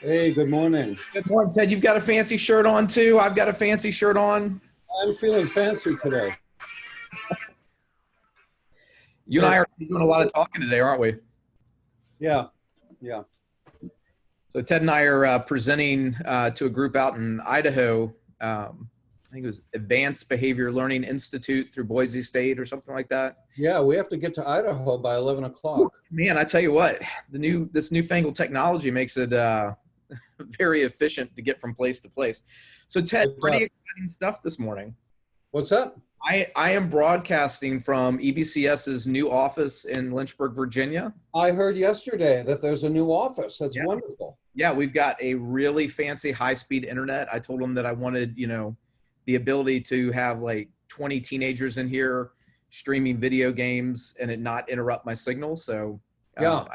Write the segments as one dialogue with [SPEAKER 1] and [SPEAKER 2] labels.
[SPEAKER 1] Hey, good morning.
[SPEAKER 2] Good morning, Ted. You've got a fancy shirt on too. I've got a fancy shirt on.
[SPEAKER 1] I'm feeling fancy today.
[SPEAKER 2] You and I are doing a lot of talking today, aren't we?
[SPEAKER 1] Yeah, yeah.
[SPEAKER 2] So Ted and I are presenting to a group out in Idaho. I think it was Advanced Behavior Learning Institute through Boise State or something like that.
[SPEAKER 1] Yeah, we have to get to Idaho by 11 o'clock.
[SPEAKER 2] Man, I tell you what, this newfangled technology makes it very efficient to get from place to place. So Ted, pretty exciting stuff this morning.
[SPEAKER 1] What's up?
[SPEAKER 2] I am broadcasting from EBCS's new office in Lynchburg, Virginia.
[SPEAKER 1] I heard yesterday that there's a new office. That's
[SPEAKER 2] Yeah.
[SPEAKER 1] wonderful.
[SPEAKER 2] Yeah, we've got a really fancy high-speed internet. I told them that I wanted, the ability to have like 20 teenagers in here streaming video games and it not interrupt my signal. So
[SPEAKER 1] Yeah.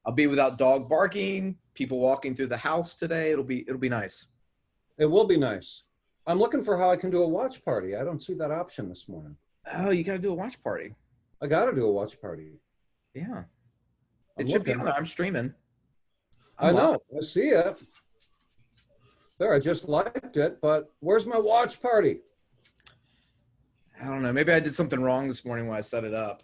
[SPEAKER 2] I'll be without dog barking, people walking through the house today. It'll be nice.
[SPEAKER 1] It will be nice. I'm looking for how I can do a watch party. I don't see that option this morning.
[SPEAKER 2] Oh, you got to do a watch party.
[SPEAKER 1] I got to do a watch party.
[SPEAKER 2] Yeah.
[SPEAKER 1] I'm
[SPEAKER 2] It should be
[SPEAKER 1] looking.
[SPEAKER 2] on there. I'm streaming.
[SPEAKER 1] I know. I see it. There, I just liked it, but where's my watch party?
[SPEAKER 2] I don't know. Maybe I did something wrong this morning when I set it up.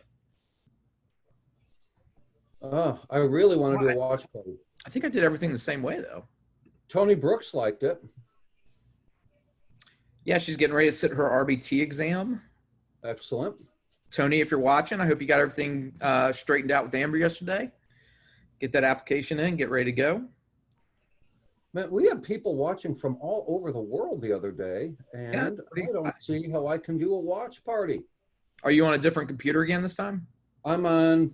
[SPEAKER 1] Oh, I really want to do a watch party.
[SPEAKER 2] I think I did everything the same way though.
[SPEAKER 1] Tony Brooks liked it.
[SPEAKER 2] Yeah, she's getting ready to sit her RBT exam.
[SPEAKER 1] Excellent.
[SPEAKER 2] Tony, if you're watching, I hope you got everything straightened out with Amber yesterday. Get that application in, get ready to go.
[SPEAKER 1] Man, we had people watching from all over the world the other day, and I don't see how I can do a watch party.
[SPEAKER 2] Are you on a different computer again this time?
[SPEAKER 1] I'm on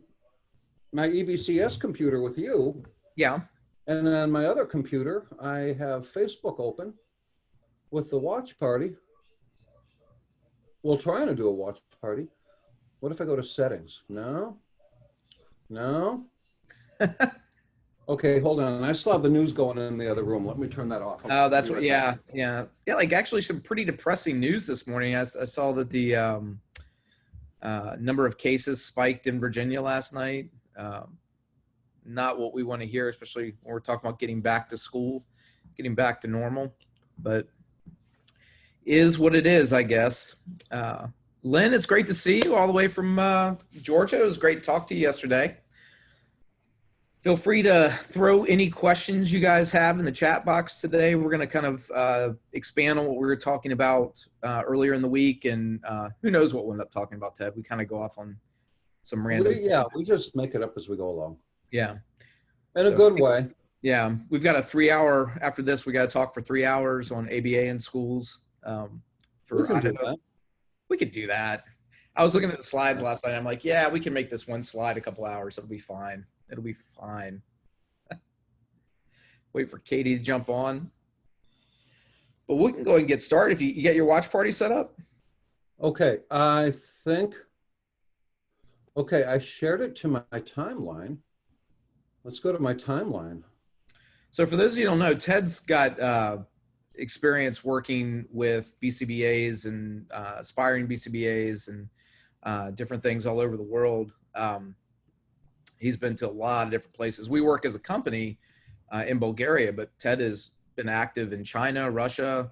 [SPEAKER 1] my EBCS computer with you.
[SPEAKER 2] Yeah.
[SPEAKER 1] And on my other computer, I have Facebook open with the watch party. We're trying to do a watch party. What if I go to settings? No. Okay, hold on. I still have the news going in the other room. Let me turn that off.
[SPEAKER 2] Oh, that's what, yeah. Like actually some pretty depressing news this morning. I saw that the number of cases spiked in Virginia last night. Not what we want to hear, especially when we're talking about getting back to school, getting back to normal, but is what it is, I guess. Lynn, it's great to see you all the way from Georgia. It was great to talk to you yesterday. Feel free to throw any questions you guys have in the chat box today. We're going to kind of expand on what we were talking about earlier in the week, and who knows what we'll end up talking about, Ted. We kind of go off on some random.
[SPEAKER 1] We just make it up as we go along.
[SPEAKER 2] Yeah.
[SPEAKER 1] In a good way.
[SPEAKER 2] Yeah. We've got a 3-hour, after this, we got to talk for 3 hours on ABA in schools.
[SPEAKER 1] We can do that.
[SPEAKER 2] We could do that. I was looking at the slides last night. I'm like, yeah, we can make this one slide a couple hours. It'll be fine. It'll be fine. Wait for Katie to jump on. But we can go ahead and get started. If you get your watch party set up.
[SPEAKER 1] Okay, I shared it to my timeline. Let's go to my timeline.
[SPEAKER 2] So for those of you who don't know, Ted's got experience working with BCBAs and aspiring BCBAs and different things all over the world. He's been to a lot of different places. We work as a company in Bulgaria, but Ted has been active in China, Russia,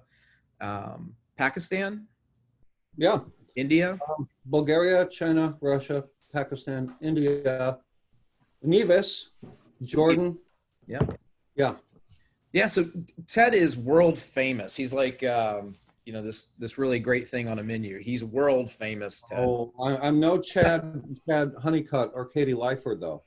[SPEAKER 2] Pakistan.
[SPEAKER 1] Yeah.
[SPEAKER 2] India.
[SPEAKER 1] Bulgaria, China, Russia, Pakistan, India, Nevis, Jordan.
[SPEAKER 2] Yeah.
[SPEAKER 1] Yeah.
[SPEAKER 2] Yeah. So Ted is world famous. He's like, this really great thing on a menu. He's world famous, Ted.
[SPEAKER 1] Oh, I'm no Chad Honeycutt or Katie Lyford, though.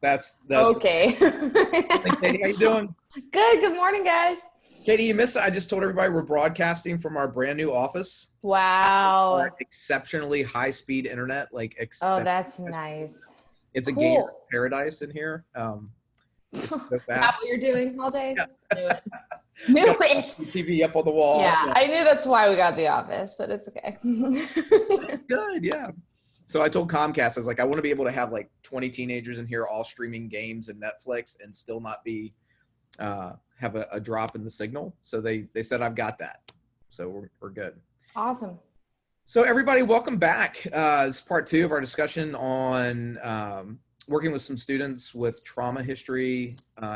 [SPEAKER 2] That's
[SPEAKER 3] okay.
[SPEAKER 2] Hey, Katie, how you doing?
[SPEAKER 3] Good. Good morning, guys.
[SPEAKER 2] Katie, you missed it. I just told everybody we're broadcasting from our brand new office.
[SPEAKER 3] Wow.
[SPEAKER 2] Our exceptionally high speed internet.
[SPEAKER 3] Oh, that's nice.
[SPEAKER 2] It's a
[SPEAKER 3] Cool.
[SPEAKER 2] gamer paradise in here. It's so
[SPEAKER 3] Is that what you're doing all day?
[SPEAKER 2] Yeah.
[SPEAKER 3] Knew it. Knew it.
[SPEAKER 2] TV up on the wall.
[SPEAKER 3] Yeah, I knew that's why we got the office, but it's okay.
[SPEAKER 2] Good, yeah. So I told Comcast, I was like, I want to be able to have like 20 teenagers in here all streaming games and Netflix and still not be have a drop in the signal. So they said I've got that. So we're good.
[SPEAKER 3] Awesome.
[SPEAKER 2] So everybody, welcome back. This is part 2 of our discussion on working with some students with trauma history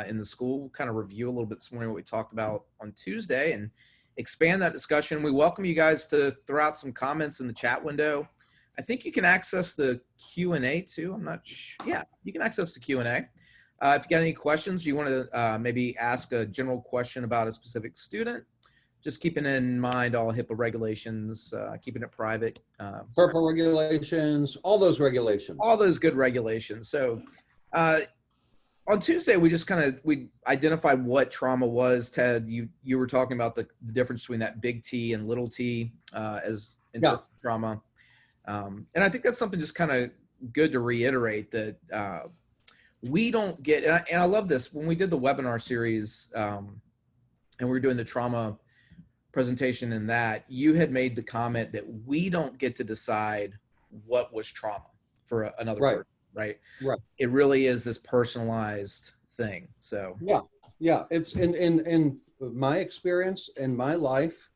[SPEAKER 2] in the school, kind of review a little bit this morning what we talked about on Tuesday and expand that discussion. We welcome you guys to throw out some comments in the chat window. I think you can access the Q&A too. I'm not sure. Yeah, you can access the Q&A. If you got any questions, you want to maybe ask a general question about a specific student, just keeping in mind all HIPAA regulations, keeping it private.
[SPEAKER 1] FERPA regulations, all those regulations.
[SPEAKER 2] All those good regulations. So on Tuesday, we identified what trauma was. Ted, you were talking about the difference between that big T and little t as trauma. And I think that's something just kind of good to reiterate that we don't get, and I love this, when we did the webinar series and we were doing the trauma presentation in that, you had made the comment that we don't get to decide what was trauma for another person, right?
[SPEAKER 1] Right.
[SPEAKER 2] It really is this personalized thing. So
[SPEAKER 1] yeah, it's in my experience, in my life,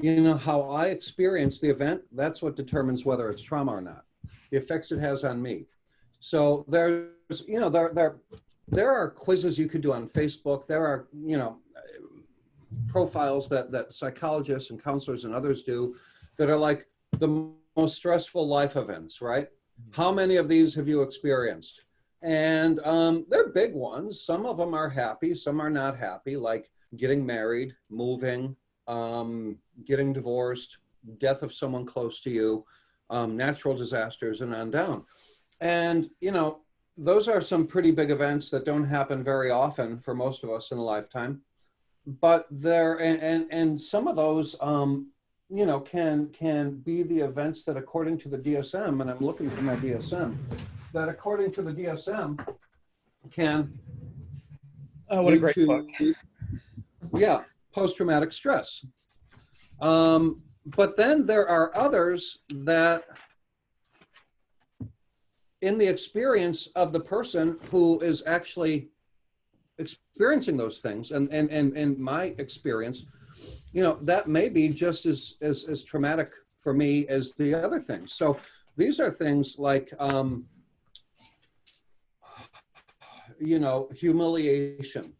[SPEAKER 1] you know, how I experience the event, that's what determines whether it's trauma or not, the effects it has on me. So there's, you know, there are quizzes you could do on Facebook. There are, you know, profiles that psychologists and counselors and others do that are like the most stressful life events, right? How many of these have you experienced? And they're big ones. Some of them are happy, some are not happy, like getting married, moving, getting divorced, death of someone close to you, natural disasters, and on down. And, you know, those are some pretty big events that don't happen very often for most of us in a lifetime. But there, and some of those, you know, can be the events that, according to the DSM, and I'm looking for my DSM, that according to the DSM can.
[SPEAKER 2] Oh, what a great book.
[SPEAKER 1] Yeah, post-traumatic stress. But then there are others that, in the experience of the person who is actually experiencing those things, and in my experience, you know, that may be just as traumatic for me as the other things. So these are things like, you know, humiliation,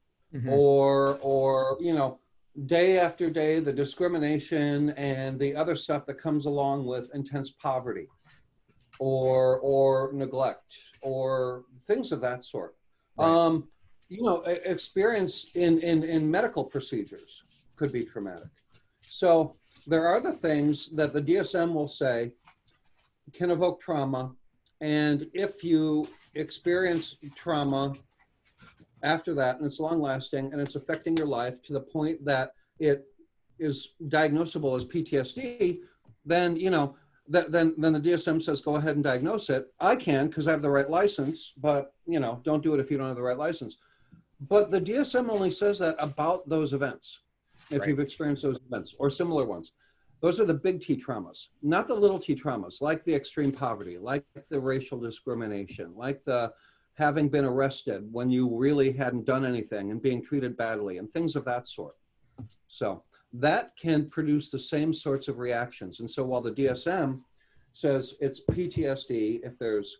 [SPEAKER 1] or, you know, day after day, the discrimination and the other stuff that comes along with intense poverty, or neglect, or things of that sort. Right. You know, experience in medical procedures could be traumatic. So there are the things that the DSM will say can evoke trauma. And if you experience trauma after that, and it's long lasting and it's affecting your life to the point that it is diagnosable as PTSD, then, you know, then the DSM says, go ahead and diagnose it. I can, because I have the right license, but, you know, don't do it if you don't have the right license. But the DSM only says that about those events, if you've experienced those events or similar ones. Those are the big T traumas, not the little T traumas, like the extreme poverty, like the racial discrimination, like the having been arrested when you really hadn't done anything and being treated badly, and things of that sort. So that can produce the same sorts of reactions. And so while the DSM says it's PTSD if there's,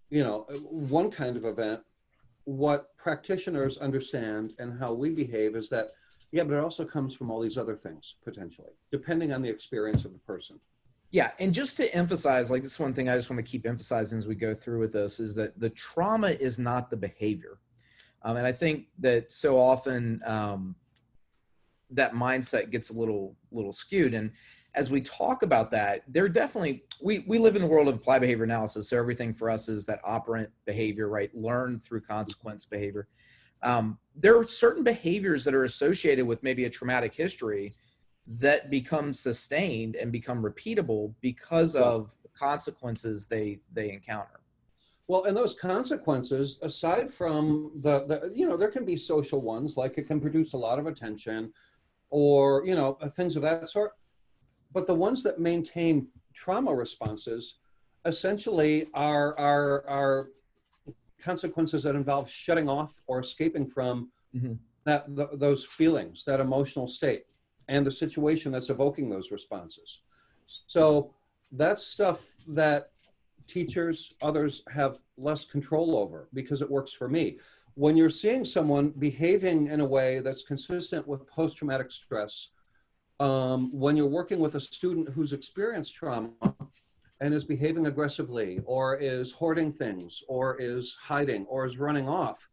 [SPEAKER 1] you know, one kind of event, what practitioners understand and how we behave is that, yeah, but it also comes from all these other things, potentially, depending on the experience of the person.
[SPEAKER 2] Yeah, and just to emphasize, like, this one thing I just want to keep emphasizing as we go through with this is that the trauma is not the behavior. And I think that so often that mindset gets a little skewed. And as we talk about that, there definitely, we live in the world of applied behavior analysis. So everything for us is that operant behavior, right? Learned through consequence behavior. There are certain behaviors that are associated with maybe a traumatic history that become sustained and become repeatable because of the consequences they encounter.
[SPEAKER 1] Well, and those consequences, aside from the, you know, there can be social ones, like it can produce a lot of attention or, you know, things of that sort. But the ones that maintain trauma responses essentially are consequences that involve shutting off or escaping from those feelings, that emotional state, and the situation that's evoking those responses. So that's stuff that teachers, others have less control over because it works for me. When you're seeing someone behaving in a way that's consistent with post-traumatic stress, when you're working with a student who's experienced trauma and is behaving aggressively or is hoarding things or is hiding or is running off,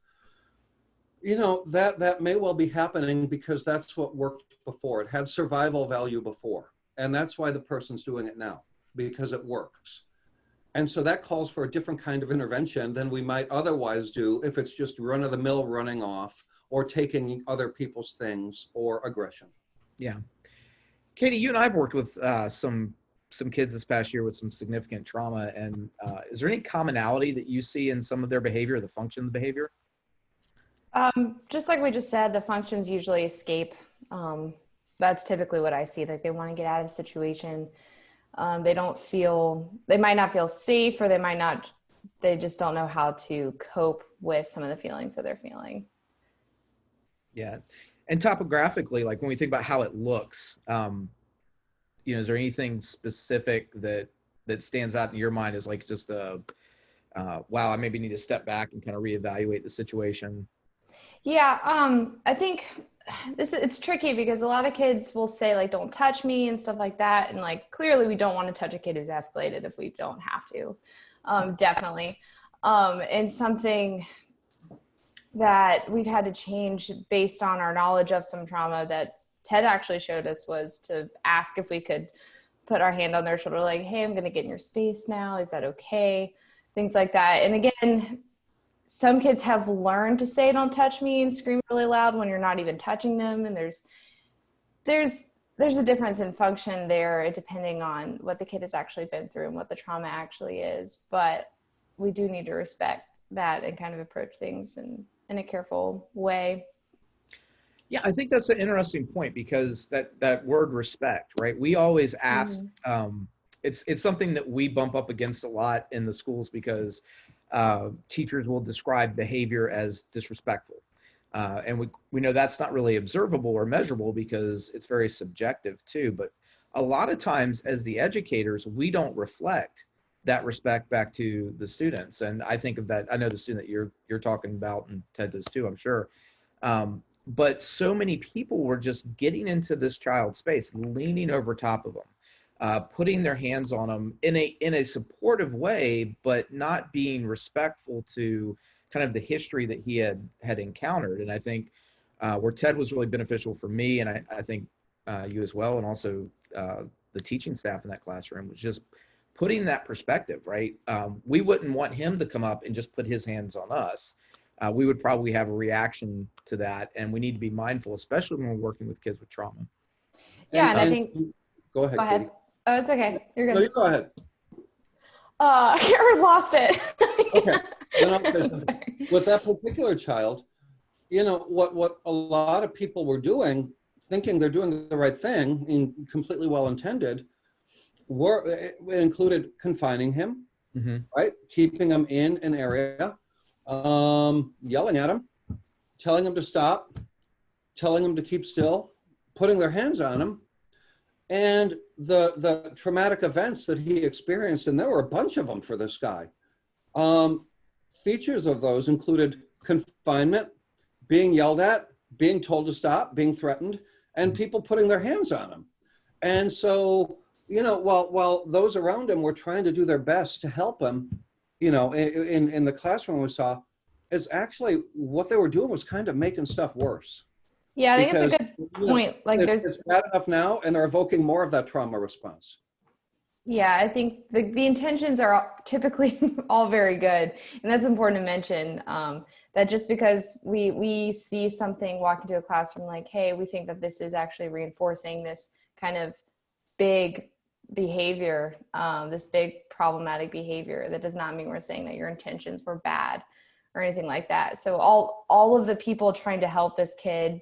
[SPEAKER 1] you know, that may well be happening because that's what worked before. It had survival value before. And that's why the person's doing it now, because it works. And so that calls for a different kind of intervention than we might otherwise do if it's just run-of-the-mill running off or taking other people's things or aggression.
[SPEAKER 2] Yeah. Katie, you and I have worked with some kids this past year with some significant trauma. And is there any commonality that you see in some of their behavior, the function of the behavior?
[SPEAKER 3] Just like we just said, the functions usually escape. That's typically what I see. Like they want to get out of the situation. They might not feel safe, or they just don't know how to cope with some of the feelings that they're feeling.
[SPEAKER 2] Yeah. And topographically, like when we think about how it looks, you know, is there anything specific that stands out in your mind as like just wow, I maybe need to step back and kind of reevaluate the situation?
[SPEAKER 3] Yeah. I think it's tricky because a lot of kids will say like, don't touch me and stuff like that. And like, clearly we don't want to touch a kid who's escalated if we don't have to, definitely. And something that we've had to change based on our knowledge of some trauma that Ted actually showed us was to ask if we could put our hand on their shoulder, like, hey, I'm going to get in your space now. Is that okay? Things like that. And again, some kids have learned to say, don't touch me, and scream really loud when you're not even touching them. And there's a difference in function there, depending on what the kid has actually been through and what the trauma actually is. But we do need to respect that and kind of approach things in a careful way.
[SPEAKER 2] Yeah, I think that's an interesting point, because that word respect, right? We always ask, it's something that we bump up against a lot in the schools, because teachers will describe behavior as disrespectful. And we know that's not really observable or measurable because it's very subjective too. But a lot of times as the educators, we don't reflect that respect back to the students. And I think of that, I know the student that you're talking about, and Ted does too, I'm sure. But so many people were just getting into this child's space, leaning over top of them, putting their hands on them in a supportive way, but not being respectful to kind of the history that he had encountered. And I think where Ted was really beneficial for me, and I think you as well, and also the teaching staff in that classroom, was just putting that perspective, right? We wouldn't want him to come up and just put his hands on us. We would probably have a reaction to that, and we need to be mindful, especially when we're working with kids with trauma.
[SPEAKER 3] Yeah, and I think.
[SPEAKER 1] Go ahead.
[SPEAKER 3] Katie. Oh, it's okay. You're good.
[SPEAKER 1] No, you go ahead.
[SPEAKER 3] I lost it.
[SPEAKER 1] Okay. With that particular child, you know, what a lot of people were doing, thinking they're doing the right thing and completely well-intended, it included confining him, right? Keeping him in an area, yelling at him, telling him to stop, telling him to keep still, putting their hands on him. And the traumatic events that he experienced, and there were a bunch of them for this guy, features of those included confinement, being yelled at, being told to stop, being threatened, and people putting their hands on him. And so, you know, while those around him were trying to do their best to help him, you know, in the classroom we saw, is actually what they were doing was kind of making stuff worse.
[SPEAKER 3] Yeah, I think it's a good point. Like
[SPEAKER 1] it's bad enough now, and they're evoking more of that trauma response.
[SPEAKER 3] Yeah, I think the intentions are typically all very good. And that's important to mention, that just because we see something walk into a classroom like, hey, we think that this is actually reinforcing this kind of big behavior, this big problematic behavior, that does not mean we're saying that your intentions were bad or anything like that. So all of the people trying to help this kid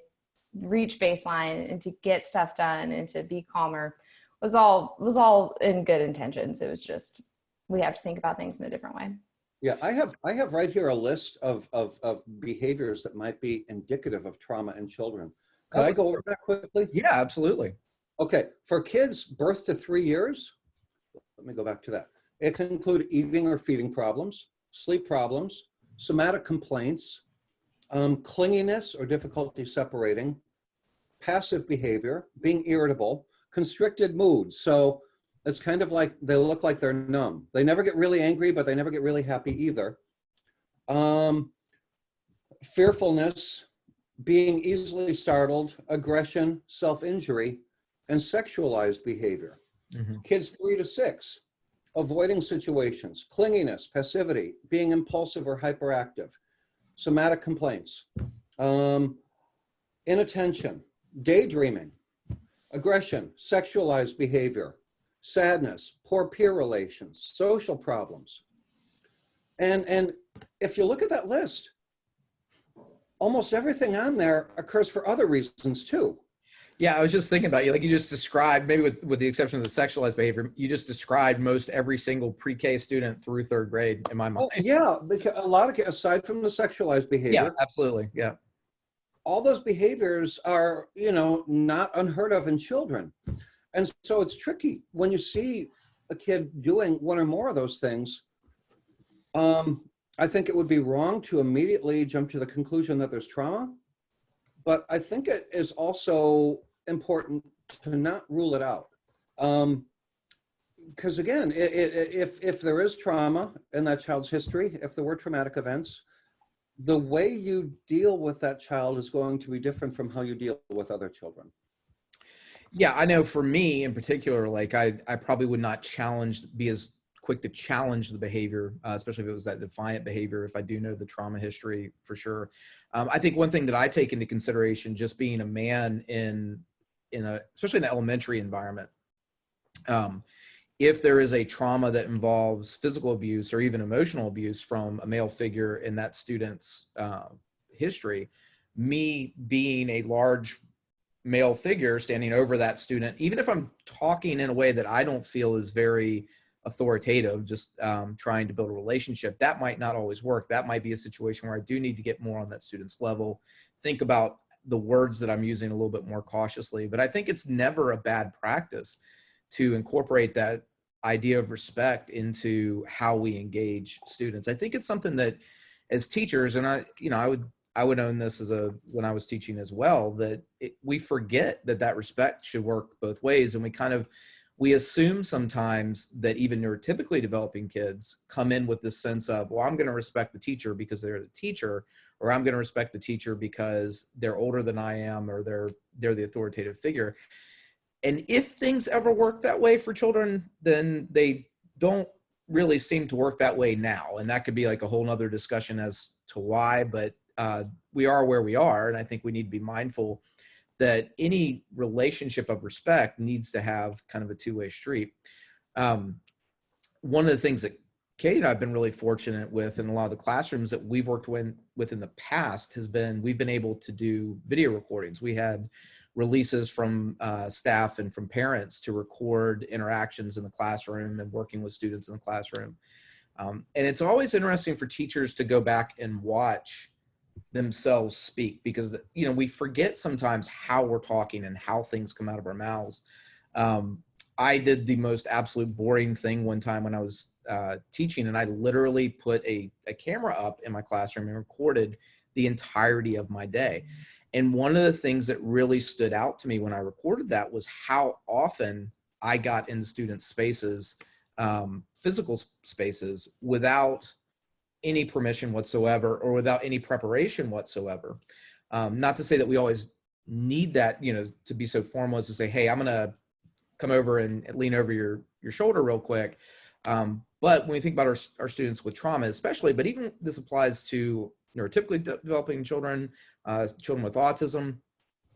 [SPEAKER 3] reach baseline and to get stuff done and to be calmer was all in good intentions. It was just, we have to think about things in a different way.
[SPEAKER 1] Yeah, I have right here a list of behaviors that might be indicative of trauma in children. Could I go over that quickly?
[SPEAKER 2] Yeah, absolutely.
[SPEAKER 1] Okay, for kids birth to 3 years, let me go back to that. It can include eating or feeding problems, sleep problems, somatic complaints, clinginess or difficulty separating, passive behavior, being irritable, constricted moods. So it's kind of like they look like they're numb. They never get really angry, but they never get really happy either. Fearfulness, being easily startled, aggression, self-injury, and sexualized behavior. Kids 3 to 6, avoiding situations, clinginess, passivity, being impulsive or hyperactive, somatic complaints, inattention, daydreaming, aggression, sexualized behavior, sadness, poor peer relations, social problems. And if you look at that list, almost everything on there occurs for other reasons too.
[SPEAKER 2] Yeah, I was just thinking about you. Like you just described, maybe with the exception of the sexualized behavior, you just described most every single pre-K student through third grade in my mind.
[SPEAKER 1] Oh, yeah, because a lot of, aside from the sexualized behavior,
[SPEAKER 2] Yeah, absolutely. Yeah.
[SPEAKER 1] all those behaviors are, not unheard of in children. And so it's tricky when you see a kid doing one or more of those things. I think it would be wrong to immediately jump to the conclusion that there's trauma, but I think it is also important to not rule it out. Because again, if there is trauma in that child's history, if there were traumatic events, the way you deal with that child is going to be different from how you deal with other children.
[SPEAKER 2] Yeah, I know for me in particular, like I probably would not be as quick to challenge the behavior, especially if it was that defiant behavior, if I do know the trauma history for sure. I think one thing that I take into consideration, just being a man especially in the elementary environment, if there is a trauma that involves physical abuse or even emotional abuse from a male figure in that student's history, me being a large male figure standing over that student, even if I'm talking in a way that I don't feel is very authoritative, just trying to build a relationship, that might not always work. That might be a situation where I do need to get more on that student's level, think about the words that I'm using a little bit more cautiously. But I think it's never a bad practice to incorporate that idea of respect into how we engage students. I think it's something that as teachers, and I would own this when I was teaching as well, that we forget that respect should work both ways. And we assume sometimes that even neurotypically developing kids come in with this sense of, well, I'm going to respect the teacher because they're the teacher, or I'm going to respect the teacher because they're older than I am, or they're the authoritative figure. And if things ever work that way for children, then they don't really seem to work that way now. And that could be like a whole nother discussion as to why, but we are where we are. And I think we need to be mindful that any relationship of respect needs to have kind of a two-way street. One of the things that Katie and I have been really fortunate with in a lot of the classrooms that we've worked with in the past has been, we've been able to do video recordings. We had releases from staff and from parents to record interactions in the classroom and working with students in the classroom. And it's always interesting for teachers to go back and watch themselves speak, because we forget sometimes how we're talking and how things come out of our mouths. I did the most absolute boring thing one time when I was teaching, and I literally put a camera up in my classroom and recorded the entirety of my day. And one of the things that really stood out to me when I recorded that was how often I got in student spaces, physical spaces, without any permission whatsoever or without any preparation whatsoever. Not to say that we always need that, to be so formal as to say, hey, I'm going to come over and lean over your shoulder real quick. But when we think about our students with trauma, especially, but even this applies to neurotypically developing children, children with autism,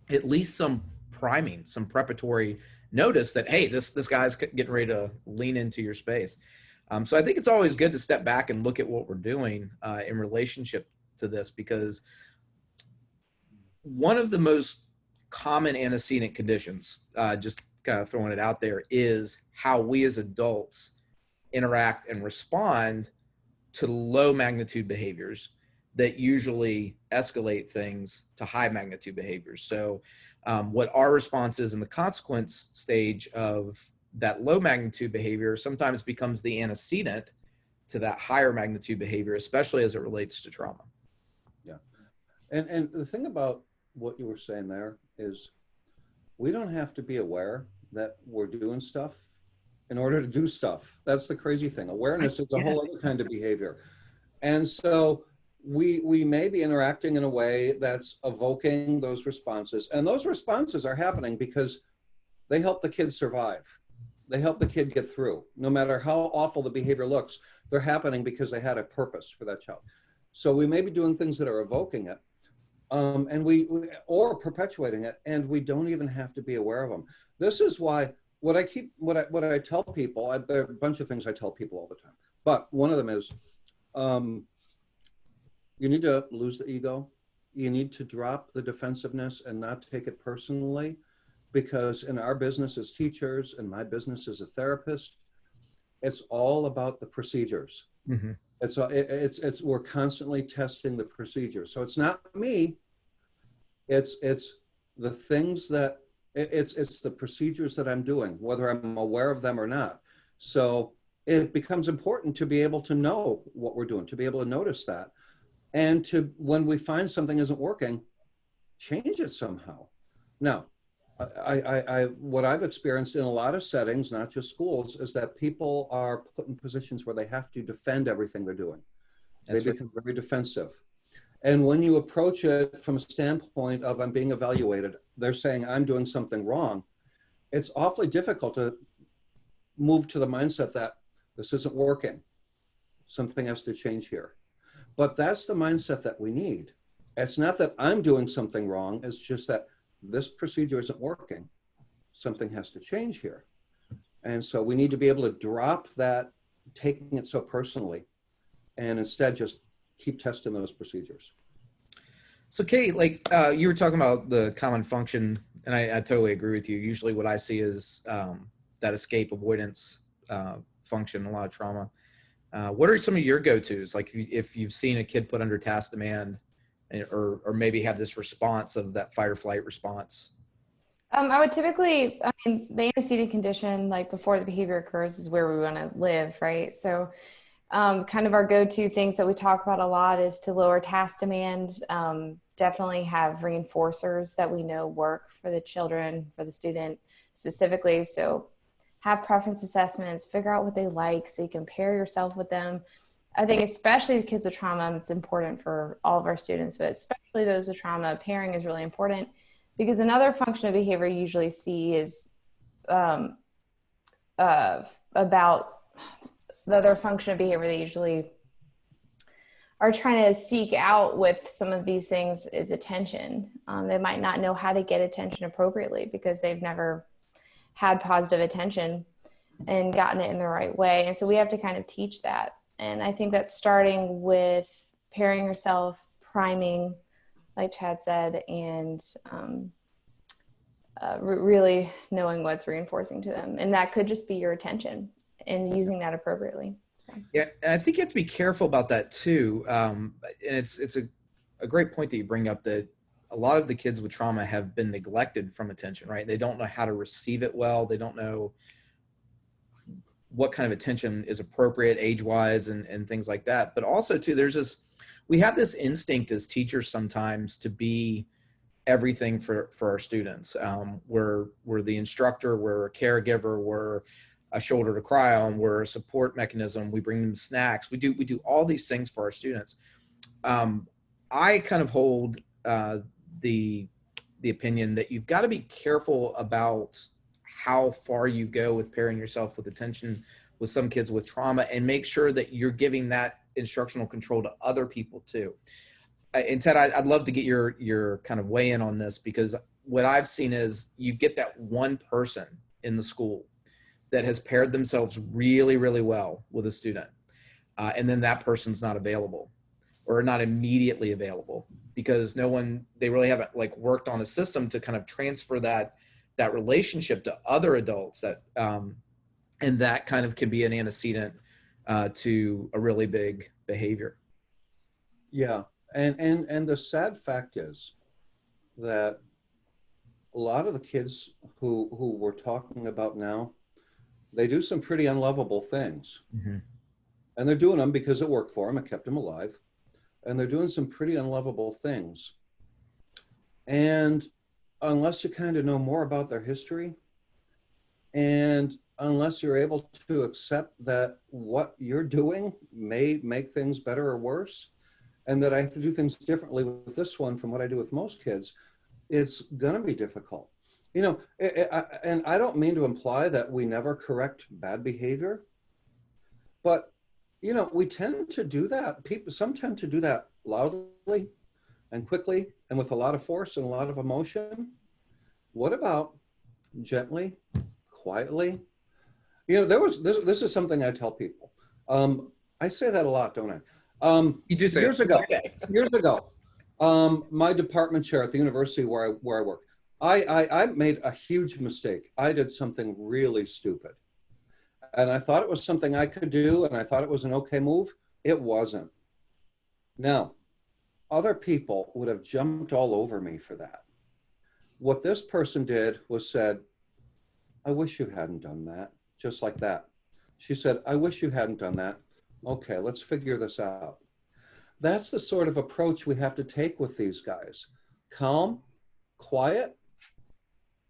[SPEAKER 2] at least some priming, some preparatory notice that, hey, this guy's getting ready to lean into your space. So I think it's always good to step back and look at what we're doing in relationship to this, because one of the most common antecedent conditions, just kind of throwing it out there, is how we as adults interact and respond to low magnitude behaviors that usually escalate things to high magnitude behaviors. So what our response is in the consequence stage of that low magnitude behavior sometimes becomes the antecedent to that higher magnitude behavior, especially as it relates to trauma.
[SPEAKER 1] Yeah. And the thing about what you were saying there is we don't have to be aware that we're doing stuff in order to do stuff. That's the crazy thing. Awareness is a whole other kind of behavior. And so we may be interacting in a way that's evoking those responses. And those responses are happening because they help the kid survive. They help the kid get through. No matter how awful the behavior looks, they're happening because they had a purpose for that child. So we may be doing things that are evoking it, or perpetuating it, and we don't even have to be aware of them. This is why what I tell people, there are a bunch of things I tell people all the time, but one of them is, you need to lose the ego. You need to drop the defensiveness and not take it personally, because in our business as teachers and my business as a therapist, it's all about the procedures. Mm-hmm. We're constantly testing the procedures. So it's not me. It's the things that it's the procedures that I'm doing, whether I'm aware of them or not. So it becomes important to be able to know what we're doing, to be able to notice that, and to, when we find something isn't working, change it somehow. Now, what I've experienced in a lot of settings, not just schools, is that people are put in positions where they have to defend everything they're doing. They become very defensive. And when you approach it from a standpoint of I'm being evaluated, they're saying I'm doing something wrong, it's awfully difficult to move to the mindset that this isn't working. Something has to change here. But that's the mindset that we need. It's not that I'm doing something wrong, it's just that this procedure isn't working. Something has to change here. And so we need to be able to drop that, taking it so personally, and instead just keep testing those procedures.
[SPEAKER 2] So Kate, like you were talking about the common function, and I totally agree with you. Usually what I see is that escape avoidance function, a lot of trauma. What are some of your go-tos? Like if you've seen a kid put under task demand, or maybe have this response of that fight or flight response?
[SPEAKER 3] I would typically, the antecedent condition, like before the behavior occurs, is where we want to live, right? So kind of our go-to things that we talk about a lot is to lower task demand, definitely have reinforcers that we know work for the children, for the student specifically. So have preference assessments, figure out what they like so you can pair yourself with them. I think especially with kids with trauma, it's important for all of our students, but especially those with trauma, pairing is really important, because another function of behavior you usually see is about the other function of behavior they usually are trying to seek out with some of these things is attention. They might not know how to get attention appropriately because they've never had positive attention and gotten it in the right way. And so we have to kind of teach that. And I think that's starting with pairing yourself, priming, like Chad said, and really knowing what's reinforcing to them. And that could just be your attention and using that appropriately. So.
[SPEAKER 2] Yeah, I think you have to be careful about that too. And it's a great point that you bring up, that a lot of the kids with trauma have been neglected from attention, right? They don't know how to receive it well. They don't know what kind of attention is appropriate age-wise and things like that. But also too, we have this instinct as teachers sometimes to be everything for our students. We're the instructor, we're a caregiver, we're a shoulder to cry on, we're a support mechanism, we bring them snacks, we do all these things for our students. I kind of hold the opinion that you've got to be careful about how far you go with pairing yourself with attention with some kids with trauma, and make sure that you're giving that instructional control to other people too. And Ted, I'd love to get your kind of weigh in on this, because what I've seen is you get that one person in the school that has paired themselves really, really well with a student. And then that person's not available, or not immediately available, because they really haven't like worked on a system to kind of transfer that relationship to other adults, that and that kind of can be an antecedent to a really big behavior.
[SPEAKER 1] Yeah. And the sad fact is that a lot of the kids who we're talking about now, they do some pretty unlovable things.
[SPEAKER 2] Mhm.
[SPEAKER 1] And they're doing them because it worked for them, it kept them alive. And they're doing some pretty unlovable things. And unless you kind of know more about their history, and unless you're able to accept that what you're doing may make things better or worse, and that I have to do things differently with this one from what I do with most kids, it's going to be difficult. You know, and I don't mean to imply that we never correct bad behavior, but, you know, we tend to do that. Some tend to do that loudly and quickly and with a lot of force and a lot of emotion. What about gently, quietly? You know, this is something I tell people. I say that a lot, don't I?
[SPEAKER 2] You do say
[SPEAKER 1] years
[SPEAKER 2] it.
[SPEAKER 1] ago.
[SPEAKER 2] Okay.
[SPEAKER 1] Years ago, my department chair at the university where I work, I made a huge mistake. I did something really stupid, and I thought it was something I could do, and I thought it was an okay move. It wasn't. Now, other people would have jumped all over me for that. What this person did was said, I wish you hadn't done that, just like that. She said, I wish you hadn't done that. Okay, let's figure this out. That's the sort of approach we have to take with these guys. Calm, quiet,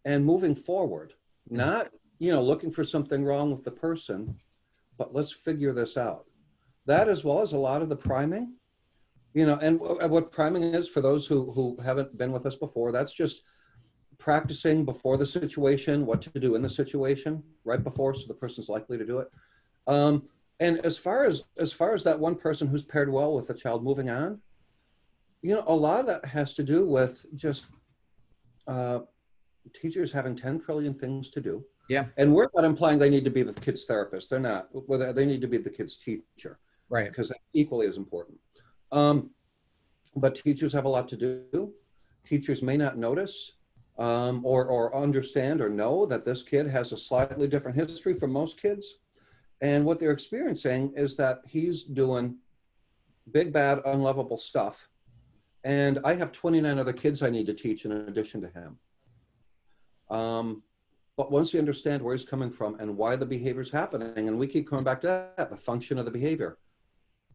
[SPEAKER 1] and moving forward. Not, you know, looking for something wrong with the person, but let's figure this out. That, as well as a lot of the priming, you know, and what priming is, for those who haven't been with us before, that's just practicing before the situation, what to do in the situation right before, so the person's likely to do it. And as far as that one person who's paired well with the child moving on, you know, a lot of that has to do with just teachers having 10 trillion things to do.
[SPEAKER 2] Yeah.
[SPEAKER 1] And we're not implying they need to be the kid's therapist. They're not. Whether they need to be the kid's teacher,
[SPEAKER 2] Right.
[SPEAKER 1] because that's equally as important. But teachers have a lot to do. Teachers may not notice or understand or know that this kid has a slightly different history from most kids. And what they're experiencing is that he's doing big, bad, unlovable stuff. And I have 29 other kids I need to teach in addition to him. But once you understand where he's coming from and why the behavior's happening, and we keep coming back to that, the function of the behavior,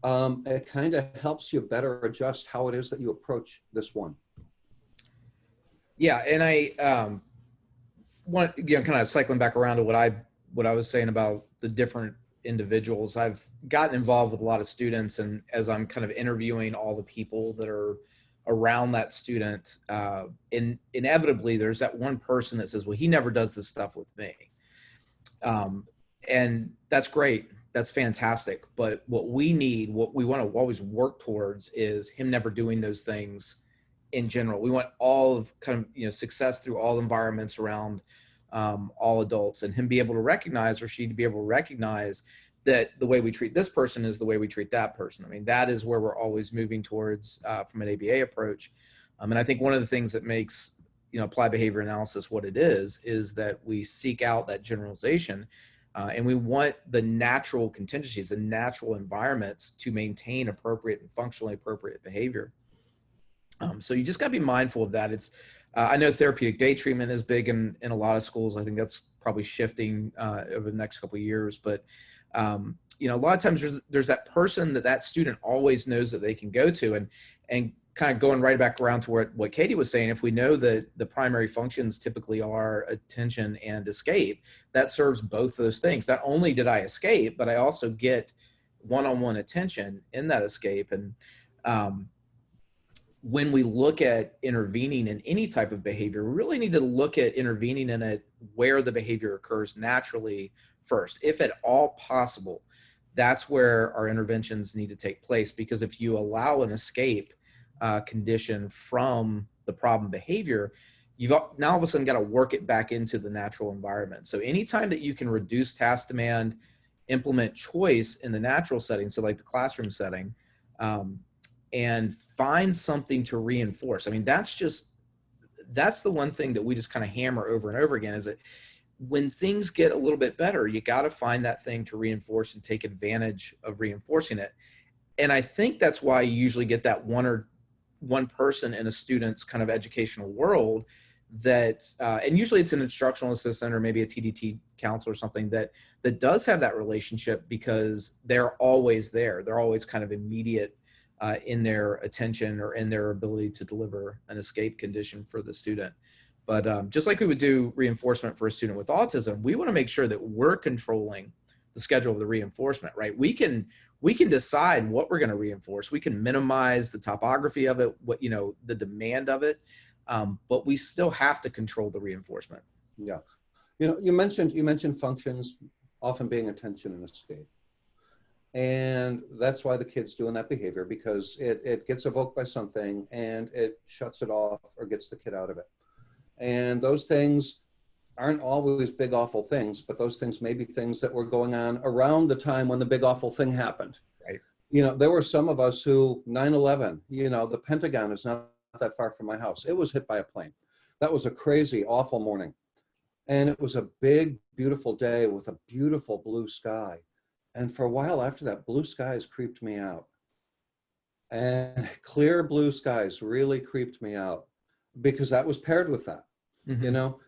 [SPEAKER 1] it kind of helps you better adjust how it is that you approach this one.
[SPEAKER 2] Yeah, and I want, you know, kind of cycling back around to what I was saying about the different individuals. I've gotten involved with a lot of students, and as I'm kind of interviewing all the people that are around that student, inevitably there's that one person that says, well, he never does this stuff with me. And that's great. That's fantastic. But what we need, what we want to always work towards, is him never doing those things in general. We want all of kind of, you know, success through all environments around all adults, and him be able to recognize, or she to be able to recognize, that the way we treat this person is the way we treat that person. I mean, that is where we're always moving towards from an ABA approach. And I think one of the things that makes, you know, applied behavior analysis what it is that we seek out that generalization, and we want the natural contingencies, the natural environments to maintain appropriate and functionally appropriate behavior. So you just got to be mindful of that. It's, I know therapeutic day treatment is big in a lot of schools. I think that's probably shifting over the next couple of years. But, you know, a lot of times there's that person that student always knows that they can go to, and kind of going right back around to what Katie was saying, if we know that the primary functions typically are attention and escape, that serves both of those things. Not only did I escape, but I also get one-on-one attention in that escape. And when we look at intervening in any type of behavior, we really need to look at intervening in it where the behavior occurs naturally first. If at all possible, that's where our interventions need to take place. Because if you allow an escape condition from the problem behavior, you've now all of a sudden got to work it back into the natural environment. So anytime that you can reduce task demand, implement choice in the natural setting, so like the classroom setting, and find something to reinforce. I mean, that's the one thing that we just kind of hammer over and over again, is that when things get a little bit better, you got to find that thing to reinforce and take advantage of reinforcing it. And I think that's why you usually get that one person in a student's kind of educational world that, and usually it's an instructional assistant or maybe a TDT counselor or something that does have that relationship, because they're always there. They're always kind of immediate in their attention or in their ability to deliver an escape condition for the student. But just like we would do reinforcement for a student with autism, we want to make sure that we're controlling the schedule of the reinforcement, right? We can decide what we're going to reinforce. We can minimize the topography of it, what, you know, the demand of it, but we still have to control the reinforcement.
[SPEAKER 1] Yeah. You know, you mentioned functions often being attention and escape. And that's why the kid's doing that behavior, because it gets evoked by something and it shuts it off or gets the kid out of it. And those things aren't always big, awful things, but those things may be things that were going on around the time when the big, awful thing happened.
[SPEAKER 2] Right.
[SPEAKER 1] You know, there were some of us who 9/11, you know, the Pentagon is not that far from my house. It was hit by a plane. That was a crazy, awful morning. And it was a big, beautiful day with a beautiful blue sky. And for a while after that, blue skies creeped me out. And clear blue skies really creeped me out, because that was paired with that,
[SPEAKER 2] Mm-hmm.
[SPEAKER 1] you know?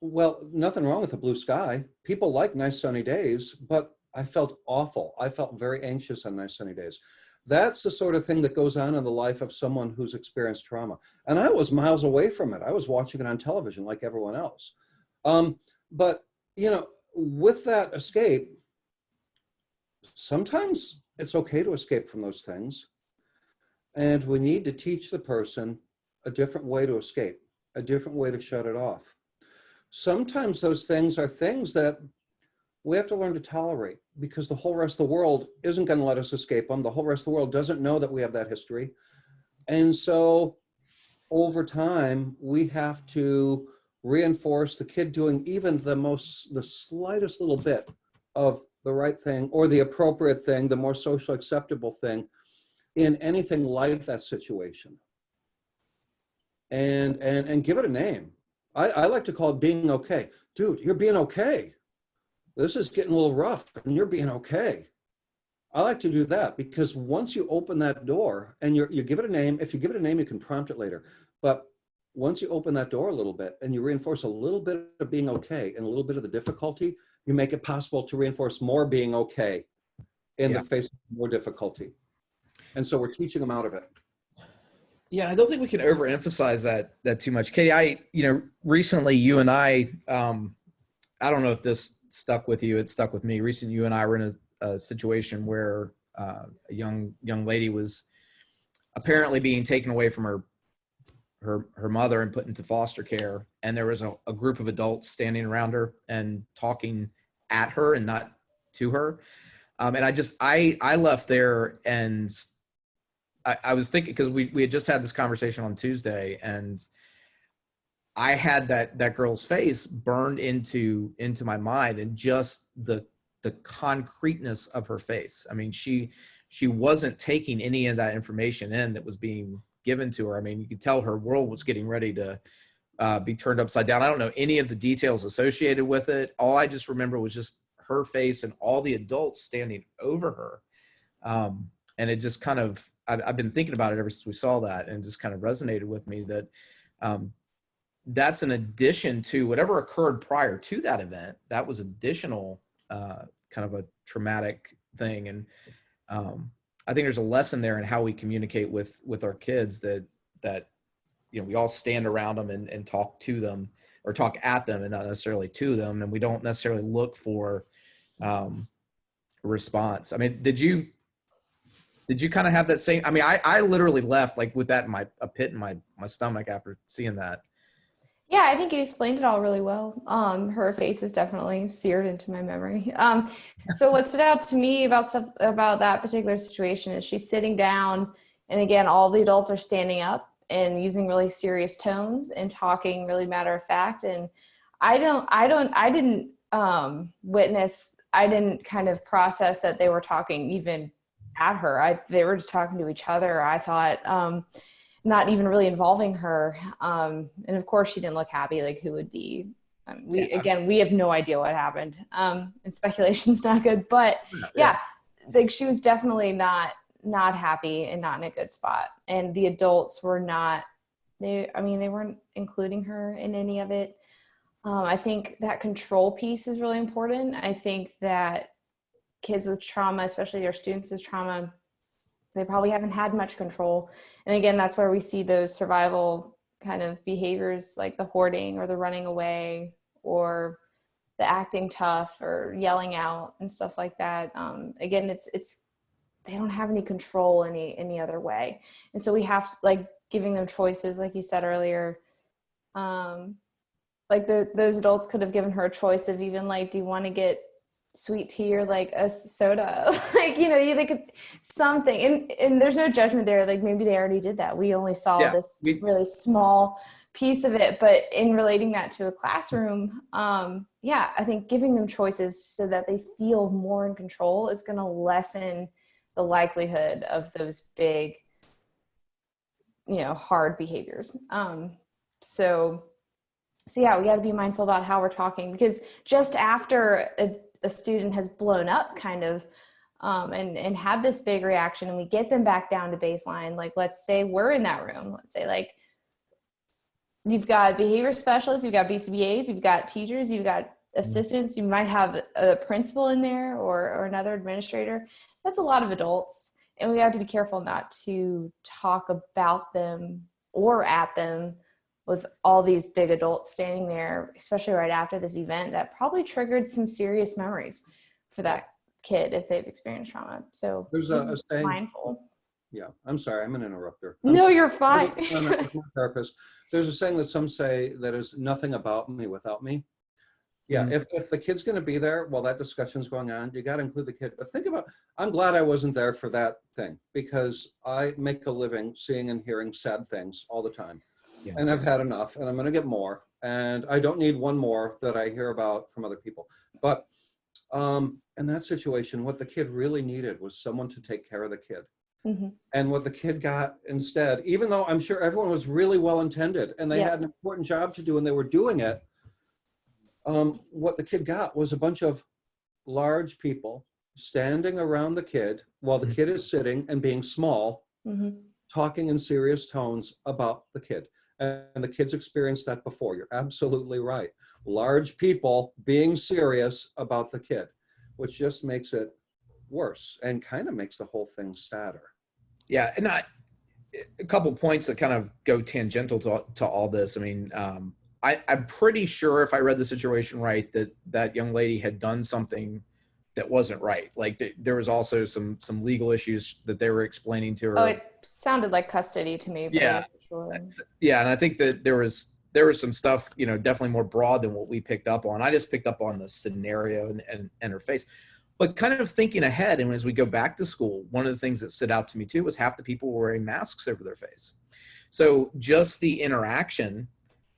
[SPEAKER 1] Well, nothing wrong with a blue sky. People like nice sunny days, but I felt awful. I felt very anxious on nice sunny days. That's the sort of thing that goes on in the life of someone who's experienced trauma. And I was miles away from it. I was watching it on television like everyone else. But, you know, with that escape, sometimes it's okay to escape from those things. And we need to teach the person a different way to escape, a different way to shut it off. Sometimes those things are things that we have to learn to tolerate, because the whole rest of the world isn't going to let us escape them. The whole rest of the world doesn't know that we have that history. And so over time, we have to reinforce the kid doing even the slightest little bit of the right thing or the appropriate thing, the more socially acceptable thing in anything like that situation. And give it a name. I like to call it being okay. Dude, you're being okay. This is getting a little rough and you're being okay. I like to do that, because once you open that door and you give it a name, if you give it a name, you can prompt it later. But once you open that door a little bit and you reinforce a little bit of being okay and a little bit of the difficulty, you make it possible to reinforce more being okay in the face of more difficulty. And so we're teaching them out of it.
[SPEAKER 2] Yeah, I don't think we can overemphasize that too much. Katie, recently you and I don't know if this stuck with you. It stuck with me. Recently, you and I were in a situation where a young lady was apparently being taken away from her mother and put into foster care, and there was a group of adults standing around her and talking at her and not to her. And I left there, and I was thinking, because we had just had this conversation on Tuesday, and I had that girl's face burned into my mind, and just the concreteness of her face. I mean, she wasn't taking any of that information in that was being given to her. I mean, you could tell her world was getting ready to be turned upside down. I don't know any of the details associated with it. All I just remember was just her face and all the adults standing over her. And it just kind of, I've been thinking about it ever since we saw that, and it just kind of resonated with me that that's an addition to whatever occurred prior to that event. That was additional kind of a traumatic thing. And I think there's a lesson there in how we communicate with our kids, that we all stand around them and talk to them, or talk at them and not necessarily to them. And we don't necessarily look for a response. I mean, did you kind of have that same, I mean, I literally left like with that in a pit in my stomach after seeing that.
[SPEAKER 3] Yeah, I think you explained it all really well. Her face is definitely seared into my memory. So what stood out to me about that particular situation is she's sitting down, and again, all the adults are standing up and using really serious tones and talking really matter of fact. And I didn't kind of process that they were talking even at her. They were just talking to each other, I thought, not even really involving her. And of course she didn't look happy. Like, who would be? We have no idea what happened. And speculation's not good, but yeah, like she was definitely not happy and not in a good spot. And the adults were not They weren't including her in any of it. I think that control piece is really important. I think that kids with trauma, especially their students with trauma, they probably haven't had much control. And again, that's where we see those survival kind of behaviors like the hoarding or the running away or the acting tough or yelling out and stuff like that. Again, it's they don't have any control any other way. And so we have to, like, giving them choices, like you said earlier. Like those adults could have given her a choice of even like, do you want to get sweet tea or like a soda? Like, they could something, and there's no judgment there. Like maybe they already did that. We only saw this really small piece of it, but in relating that to a classroom, I think giving them choices so that they feel more in control is going to lessen the likelihood of those big, hard behaviors. So yeah, we got to be mindful about how we're talking, because just after a student has blown up kind of, and had this big reaction, and we get them back down to baseline, like, let's say we're in that room, let's say like you've got behavior specialists, you've got BCBAs, you've got teachers, you've got assistants, you might have a principal in there or another administrator. That's a lot of adults, and we have to be careful not to talk about them or at them with all these big adults standing there, especially right after this event that probably triggered some serious memories for that kid if they've experienced trauma. So
[SPEAKER 1] There's a saying,
[SPEAKER 3] mindful.
[SPEAKER 1] Yeah, I'm sorry, I'm an interrupter.
[SPEAKER 3] No, you're fine.
[SPEAKER 1] I'm a therapist. There's a saying that some say that is nothing about me without me. Yeah, if the kid's going to be there while that discussion's going on, you got to include the kid. But think about, I'm glad I wasn't there for that thing, because I make a living seeing and hearing sad things all the time. Yeah. And I've had enough, and I'm going to get more. And I don't need one more that I hear about from other people. But in that situation, what the kid really needed was someone to take care of the kid. Mm-hmm. And what the kid got instead, even though I'm sure everyone was really well-intended and they had an important job to do and they were doing it, what the kid got was a bunch of large people standing around the kid while the kid is sitting and being small, talking in serious tones about the kid. And the kids experienced that before. You're absolutely right. Large people being serious about the kid, which just makes it worse and kind of makes the whole thing sadder.
[SPEAKER 2] Yeah, and a couple points that kind of go tangential to all this. I mean, I'm pretty sure, if I read the situation right, that young lady had done something that wasn't right. Like there was also some legal issues that they were explaining to her.
[SPEAKER 3] Oh, it sounded like custody to me. But
[SPEAKER 2] yeah, sure. Yeah, and I think that there was some stuff, definitely more broad than what we picked up on. I just picked up on the scenario and her face. But kind of thinking ahead, and as we go back to school, one of the things that stood out to me too was half the people were wearing masks over their face. So just the interaction,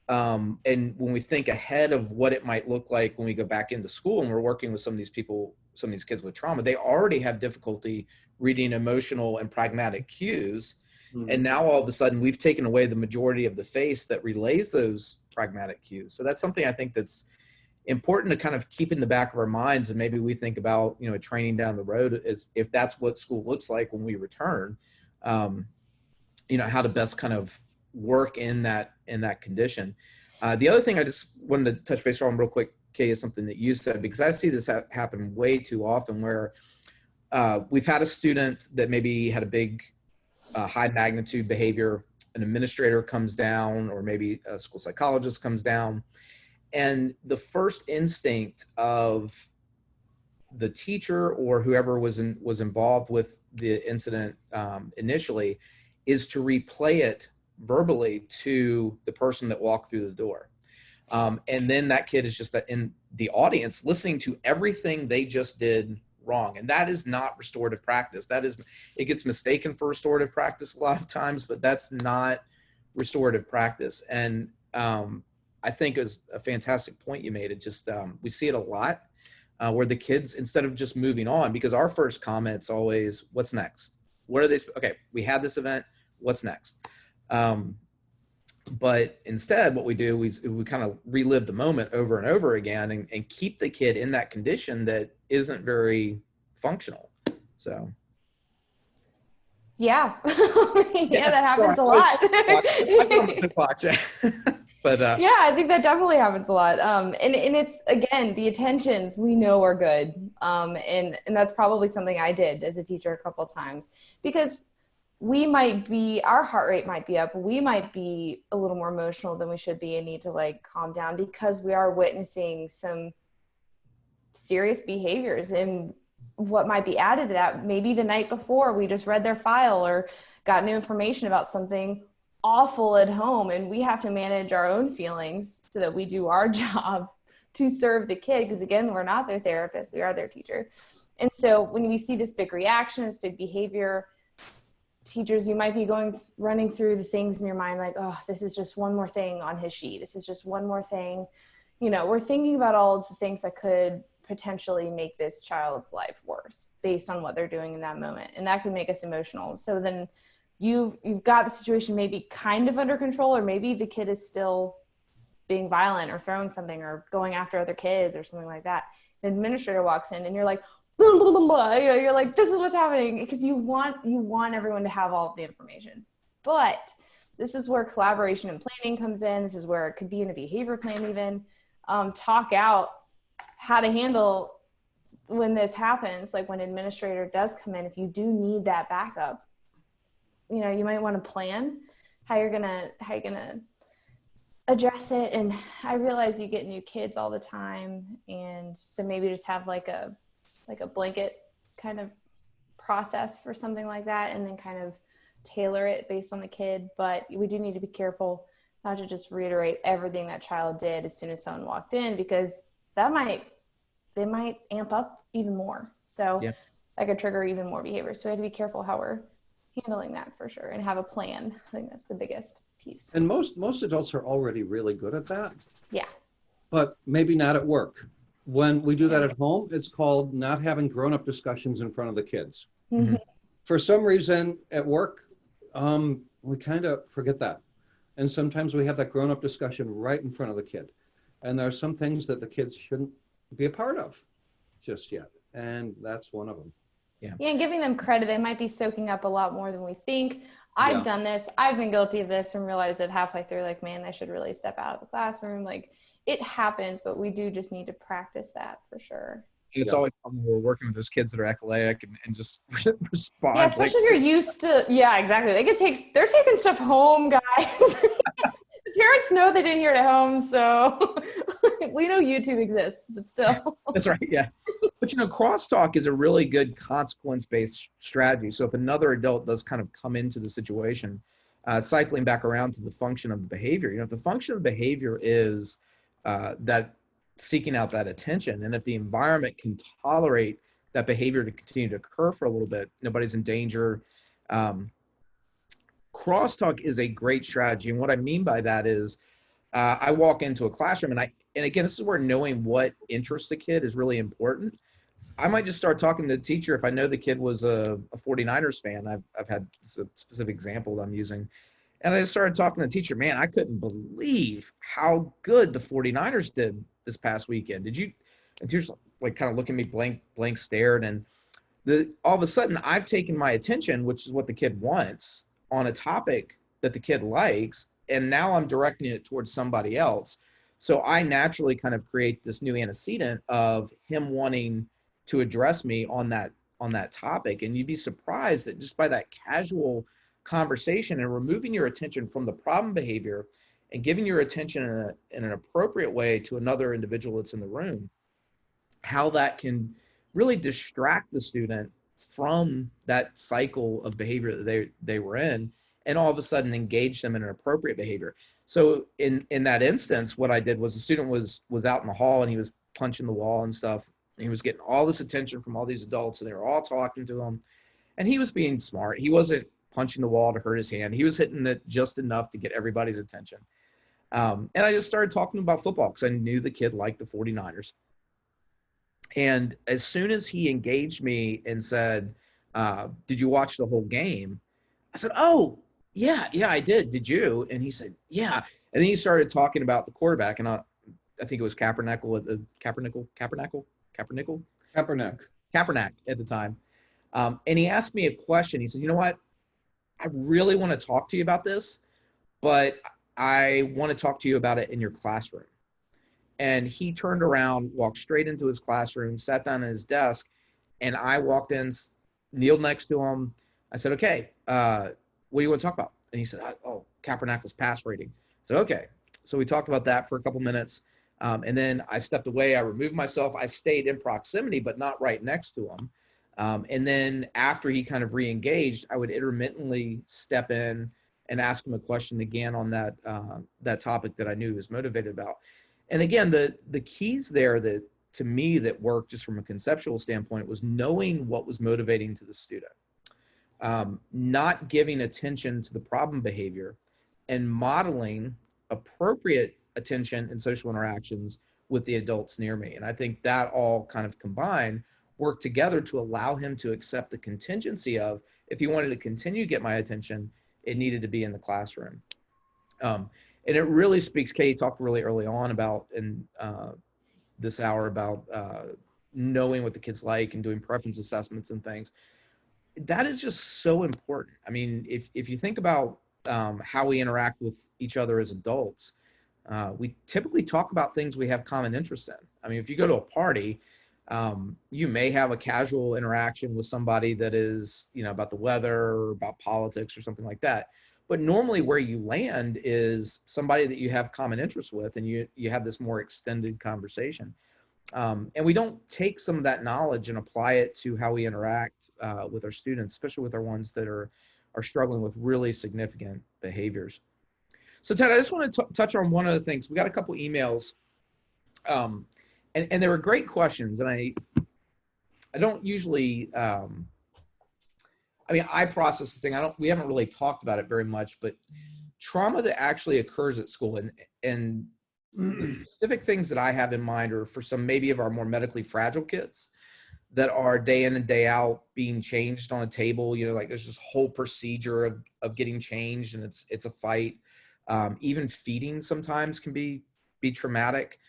[SPEAKER 2] and when we think ahead of what it might look like when we go back into school and we're working with some of these people, some of these kids with trauma, they already have difficulty reading emotional and pragmatic cues. Mm-hmm. And now all of a sudden we've taken away the majority of the face that relays those pragmatic cues. So that's something I think that's important to kind of keep in the back of our minds. And maybe we think about, a training down the road as if that's what school looks like when we return, how to best kind of work in that condition. The other thing I just wanted to touch base on real quick, Katie, is something that you said, because I see this happen way too often where we've had a student that maybe had a big high magnitude behavior, an administrator comes down, or maybe a school psychologist comes down, and the first instinct of the teacher or whoever was involved with the incident initially is to replay it verbally to the person that walked through the door. And then that kid is just in the audience listening to everything they just did wrong. And that is not restorative practice. It gets mistaken for restorative practice a lot of times, but that's not restorative practice. And I think is a fantastic point you made. It just, we see it a lot where the kids, instead of just moving on, because our first comment's always, what's next? What are they? Okay, we had this event, what's next? But instead what we do, we kind of relive the moment over and over again and keep the kid in that condition that isn't very functional. So.
[SPEAKER 3] Yeah. Yeah, that happens a lot.
[SPEAKER 2] I've been on the soapbox, yeah. But
[SPEAKER 3] Yeah, I think that definitely happens a lot. And it's, again, the attentions we know are good. And that's probably something I did as a teacher a couple of times, because our heart rate might be up. We might be a little more emotional than we should be and need to like calm down because we are witnessing some serious behaviors. And what might be added to that, maybe the night before we just read their file or got new information about something awful at home, and we have to manage our own feelings so that we do our job to serve the kid, because again, we're not their therapist, we are their teacher. And so when we see this big reaction, this big behavior, teachers, you might be running through the things in your mind like, oh, this is just one more thing on his sheet, this is just one more thing, we're thinking about all of the things that could potentially make this child's life worse based on what they're doing in that moment, and that can make us emotional. So then you've got the situation maybe kind of under control, or maybe the kid is still being violent or throwing something or going after other kids or something like that. The administrator walks in and you're like, blah, blah, blah, blah. You're like, this is what's happening, because you want everyone to have all of the information. But this is where collaboration and planning comes in. This is where it could be in a behavior plan even. Talk out how to handle when this happens, like when an administrator does come in, if you do need that backup. You might want to plan how you're gonna address it. And I realize you get new kids all the time, and so maybe just have like a blanket kind of process for something like that, and then kind of tailor it based on the kid. But we do need to be careful not to just reiterate everything that child did as soon as someone walked in, because they might amp up even more. So that could trigger even more behavior. So we have to be careful how we're handling that, for sure, and have a plan. I think that's the biggest piece.
[SPEAKER 1] And most adults are already really good at that.
[SPEAKER 3] Yeah.
[SPEAKER 1] But maybe not at work. When we do that at home, it's called not having grown-up discussions in front of the kids.
[SPEAKER 3] Mm-hmm.
[SPEAKER 1] For some reason at work, we kind of forget that. And sometimes we have that grown-up discussion right in front of the kid. And there are some things that the kids shouldn't be a part of just yet. And that's one of them.
[SPEAKER 3] Yeah, and giving them credit, they might be soaking up a lot more than we think. I've done this. I've been guilty of this and realized it halfway through, like, man, I should really step out of the classroom. Like, it happens, but we do just need to practice that for sure.
[SPEAKER 2] It's always fun when we're working with those kids that are echolaic and just respond.
[SPEAKER 3] Yeah, especially if you're used to, yeah, exactly. They're taking stuff home, guys. The parents know they didn't hear it at home, so we know YouTube exists, but still.
[SPEAKER 2] That's right, yeah. But crosstalk is a really good consequence-based strategy. So if another adult does kind of come into the situation, cycling back around to the function of the behavior, if the function of behavior is that seeking out that attention, and if the environment can tolerate that behavior to continue to occur for a little bit, nobody's in danger. Crosstalk is a great strategy. And what I mean by that is I walk into a classroom and again, this is where knowing what interests the kid is really important. I might just start talking to the teacher if I know the kid was a 49ers fan. I've had a specific example that I'm using. And I just started talking to the teacher. Man, I couldn't believe how good the 49ers did this past weekend. Did you? And teacher's like kind of looking at me blank stared. And all of a sudden I've taken my attention, which is what the kid wants, on a topic that the kid likes. And now I'm directing it towards somebody else. So I naturally kind of create this new antecedent of him wanting to address me on that topic. And you'd be surprised that just by that casual conversation and removing your attention from the problem behavior and giving your attention in an appropriate way to another individual that's in the room, how that can really distract the student from that cycle of behavior that they were in, and all of a sudden engage them in an appropriate behavior. So in that instance, what I did was the student was out in the hall and he was punching the wall and stuff. And he was getting all this attention from all these adults, and they were all talking to him. And he was being smart. He wasn't punching the wall to hurt his hand. He was hitting it just enough to get everybody's attention. And I just started talking about football because I knew the kid liked the 49ers. And as soon as he engaged me and said, did you watch the whole game? I said, oh, yeah, I did. Did you? And he said, yeah. And then he started talking about the quarterback. And I think it was Kaepernick at the time. And he asked me a question. He said, you know what? I really want to talk to you about this, but I want to talk to you about it in your classroom. And he turned around, walked straight into his classroom, sat down at his desk, and I walked in, kneeled next to him. I said, okay, what do you want to talk about? And he said, oh, Kapernakle's pass rating. I said, okay. So we talked about that for a couple minutes. And then I stepped away. I removed myself. I stayed in proximity, but not right next to him. And then after he kind of re-engaged, I would intermittently step in and ask him a question again on that topic that I knew he was motivated about. And again, the keys there that to me that worked just from a conceptual standpoint was knowing what was motivating to the student, not giving attention to the problem behavior, and modeling appropriate attention and social interactions with the adults near me. And I think that all kind of combined work together to allow him to accept the contingency of, if he wanted to continue to get my attention, it needed to be in the classroom. And it really speaks, Katie talked really early on about in this hour about knowing what the kids like and doing preference assessments and things. That is just so important. I mean, if you think about how we interact with each other as adults, we typically talk about things we have common interest in. I mean, if you go to a party, you may have a casual interaction with somebody that is, about the weather or about politics or something like that. But normally where you land is somebody that you have common interests with, and you have this more extended conversation. And we don't take some of that knowledge and apply it to how we interact with our students, especially with our ones that are struggling with really significant behaviors. So Ted, I just want to touch on one of the things. We got a couple emails, and they were great questions. And I don't usually, I process this thing. We haven't really talked about it very much, but trauma that actually occurs at school and specific things that I have in mind are for some maybe of our more medically fragile kids that are day in and day out being changed on a table. Like there's this whole procedure of getting changed, and it's a fight. Even feeding sometimes can be traumatic.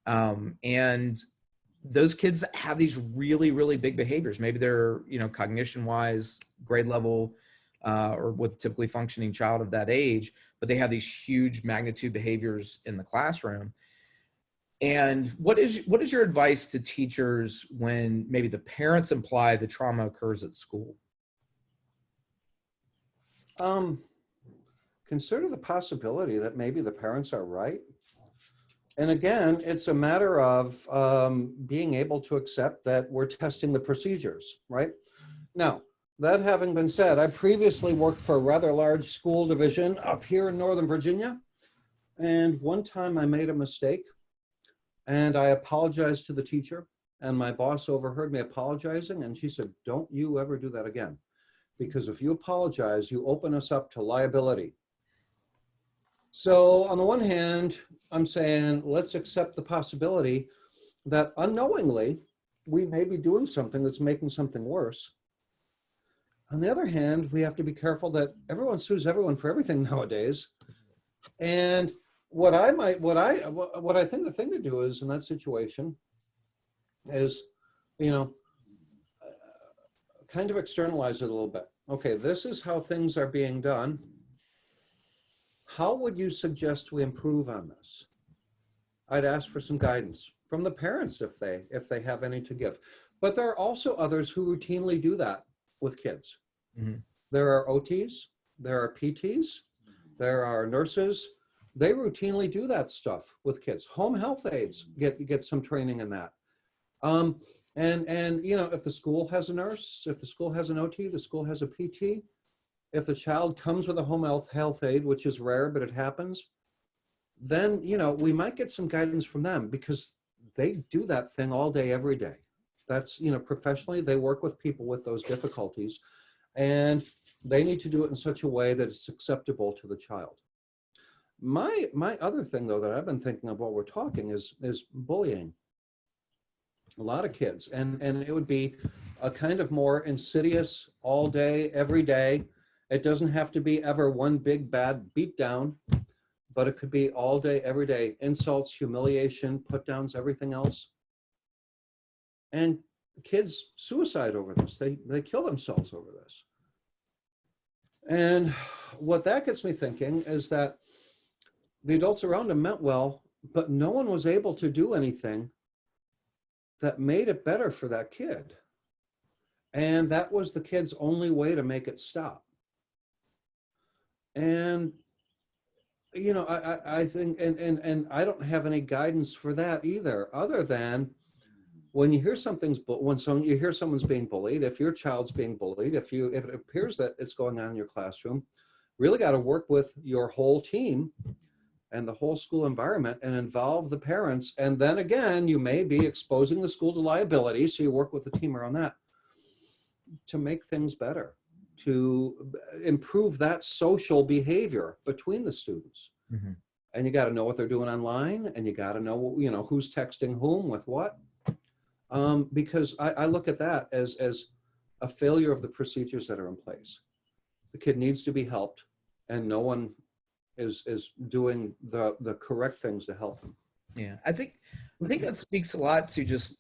[SPEAKER 2] And those kids have these really, really big behaviors. Maybe they're, cognition wise, grade level, or with a typically functioning child of that age, but they have these huge magnitude behaviors in the classroom. And what is your advice to teachers when maybe the parents imply the trauma occurs at school?
[SPEAKER 1] Consider the possibility that maybe the parents are right. And again, it's a matter of being able to accept that we're testing the procedures, right? Now, that having been said, I previously worked for a rather large school division up here in Northern Virginia. And one time I made a mistake and I apologized to the teacher, and my boss overheard me apologizing, and she said, "Don't you ever do that again. Because if you apologize, you open us up to liability." So on the one hand, I'm saying, let's accept the possibility that unknowingly, we may be doing something that's making something worse. On the other hand, we have to be careful that everyone sues everyone for everything nowadays. And what I think the thing to do is in that situation is, kind of externalize it a little bit. Okay, this is how things are being done. How would you suggest we improve on this? I'd ask for some guidance from the parents if they have any to give. But there are also others who routinely do that with kids. Mm-hmm. There are OTs, there are PTs, there are nurses. They routinely do that stuff with kids. Home health aides get some training in that. And if the school has a nurse, if the school has an OT, the school has a PT. If the child comes with a home health aide, which is rare, but it happens, then, we might get some guidance from them because they do that thing all day, every day. That's, professionally, they work with people with those difficulties, and they need to do it in such a way that it's acceptable to the child. My other thing, though, that I've been thinking of while we're talking is bullying. A lot of kids, and it would be a kind of more insidious all day, every day. It doesn't have to be ever one big bad beatdown, but it could be all day, every day, insults, humiliation, put downs, everything else. And kids suicide over this. They kill themselves over this. And what that gets me thinking is that the adults around him meant well, but no one was able to do anything that made it better for that kid. And that was the kid's only way to make it stop. And, you know, I think, and I don't have any guidance for that either, other than when you hear when you hear someone's being bullied, if your child's being bullied, if it appears that it's going on in your classroom, really got to work with your whole team and the whole school environment and involve the parents. And then again, you may be exposing the school to liability. So you work with the team around that to make things better, to improve that social behavior between the students.
[SPEAKER 2] Mm-hmm.
[SPEAKER 1] And you got to know what they're doing online, and you got to know, you know, who's texting whom with what. Because I look at that as a failure of the procedures that are in place. The kid needs to be helped, and no one is doing the correct things to help him.
[SPEAKER 2] Yeah, I think that speaks a lot to just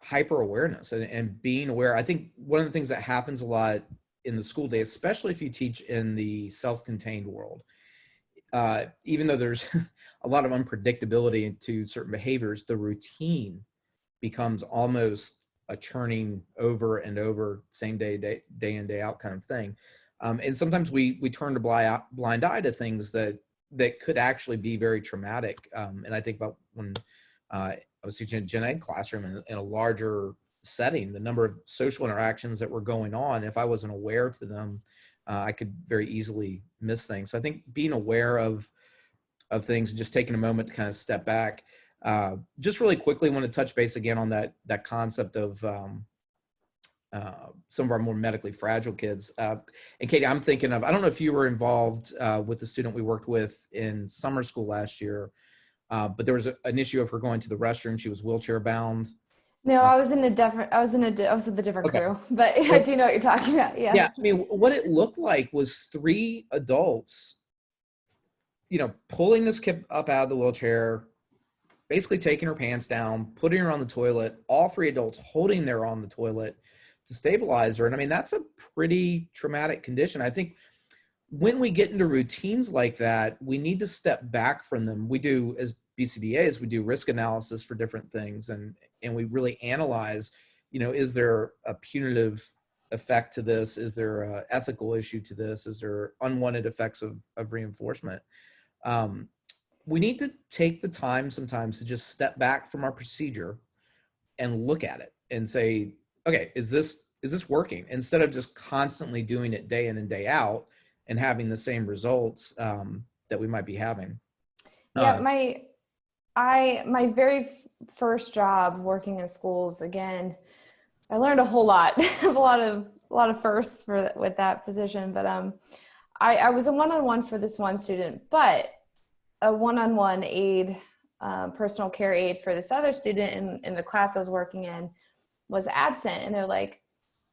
[SPEAKER 2] hyper awareness and being aware. I think one of the things that happens a lot in the school day, especially if you teach in the self-contained world, even though there's a lot of unpredictability to certain behaviors, the routine becomes almost a churning over and over, same day in, day out kind of thing. And sometimes we turn a blind eye to things that could actually be very traumatic. And I think about when I was teaching a gen ed classroom in a larger setting, the number of social interactions that were going on, if I wasn't aware to them, I could very easily miss things. So I think being aware of things and just taking a moment to kind of step back. Just really quickly want to touch base again on that concept of some of our more medically fragile kids. And Katie, I'm thinking of, I don't know if you were involved with the student we worked with in summer school last year, but there was an issue of her going to the restroom. She was wheelchair bound.
[SPEAKER 3] No, I was with the different crew, but I do know what you're talking about. Yeah.
[SPEAKER 2] Yeah. I mean, what it looked like was 3 adults, you know, pulling this kid up out of the wheelchair, basically taking her pants down, putting her on the toilet, all 3 adults holding her on the toilet to stabilize her. And I mean, that's a pretty traumatic condition. I think when we get into routines like that, we need to step back from them. We do, as BCBAs, we do risk analysis for different things. And we really analyze, you know, is there a punitive effect to this? Is there an ethical issue to this? Is there unwanted effects of reinforcement? We need to take the time sometimes to just step back from our procedure and look at it and say, okay, is this working? Instead of just constantly doing it day in and day out and having the same results that we might be having.
[SPEAKER 3] Yeah, my very first job working in schools, again, I learned a whole lot, a lot of firsts with that position. But I was a one-on-one for this one student, but a one-on-one aide, personal care aide for this other student in the class I was working in was absent. And they're like,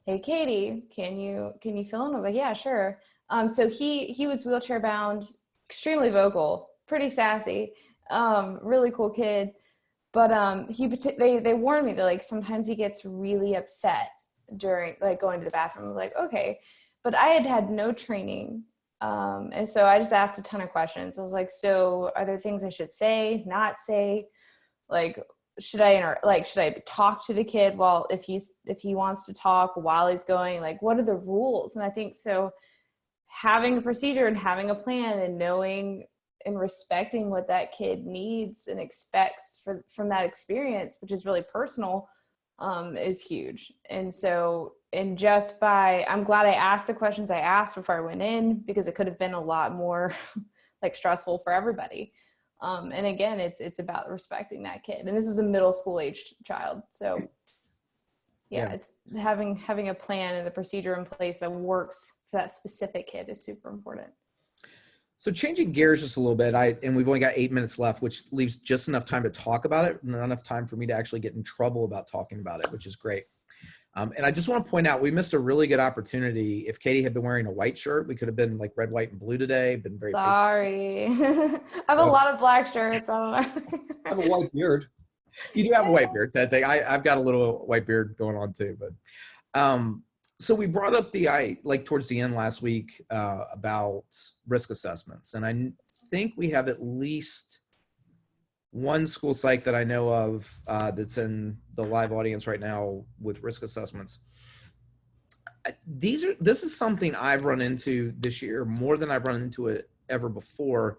[SPEAKER 3] hey, Katie, can you fill in? I was like, yeah, sure. So he was wheelchair bound, extremely vocal, pretty sassy, really cool kid. But they warned me that like sometimes he gets really upset during like going to the bathroom. I was like, okay, but I had no training. And so I just asked a ton of questions. I was like, so are there things I should say, not say? Like, should I talk to the kid if he wants to talk while he's going? Like, what are the rules? And I think so having a procedure and having a plan and knowing and respecting what that kid needs and expects from that experience, which is really personal, is huge. And so, I'm glad I asked the questions I asked before I went in, because it could have been a lot more like stressful for everybody. And again, it's about respecting that kid. And this was a middle school aged child. So yeah, it's having a plan and the procedure in place that works for that specific kid is super important.
[SPEAKER 2] So changing gears just a little bit, and we've only got 8 minutes left, which leaves just enough time to talk about it, and not enough time for me to actually get in trouble about talking about it, which is great. And I just want to point out, we missed a really good opportunity. If Katie had been wearing a white shirt, we could have been like red, white, and blue today. Been very
[SPEAKER 3] sorry. I have a lot of black shirts on.
[SPEAKER 1] I have a white beard.
[SPEAKER 2] You do have a white beard. That thing. I've got a little white beard going on too. But So we brought up towards the end last week about risk assessments, and I think we have at least one school site that I know of that's in the live audience right now with risk assessments. This is something I've run into this year more than I've run into it ever before.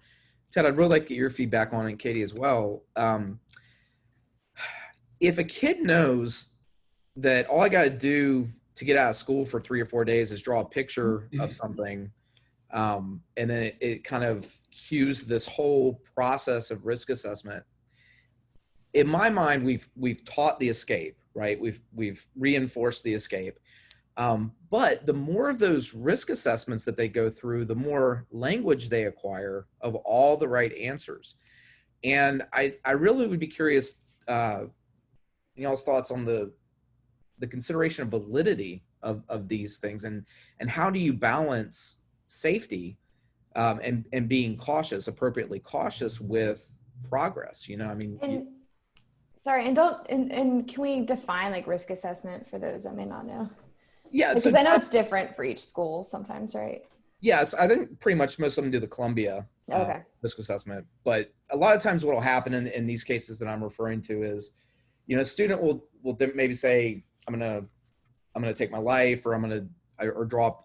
[SPEAKER 2] Ted, I'd really like to get your feedback on it, Katie, as well. If a kid knows that all I got to do to get out of school for 3 or 4 days is draw a picture of something, and then it kind of cues this whole process of risk assessment. In my mind, we've taught the escape, right? We've reinforced the escape. But the more of those risk assessments that they go through, the more language they acquire of all the right answers. And I really would be curious, y'all's thoughts on the consideration of validity of these things, and how do you balance safety and being appropriately cautious with progress? You know, I mean.
[SPEAKER 3] And can we define like risk assessment for those that may not know?
[SPEAKER 2] Yeah,
[SPEAKER 3] because I know it's different for each school sometimes, right?
[SPEAKER 2] Yes, I think pretty much most of them do the Columbia risk assessment. But a lot of times what will happen in these cases that I'm referring to is, a student will maybe say, I'm gonna take my life, or I've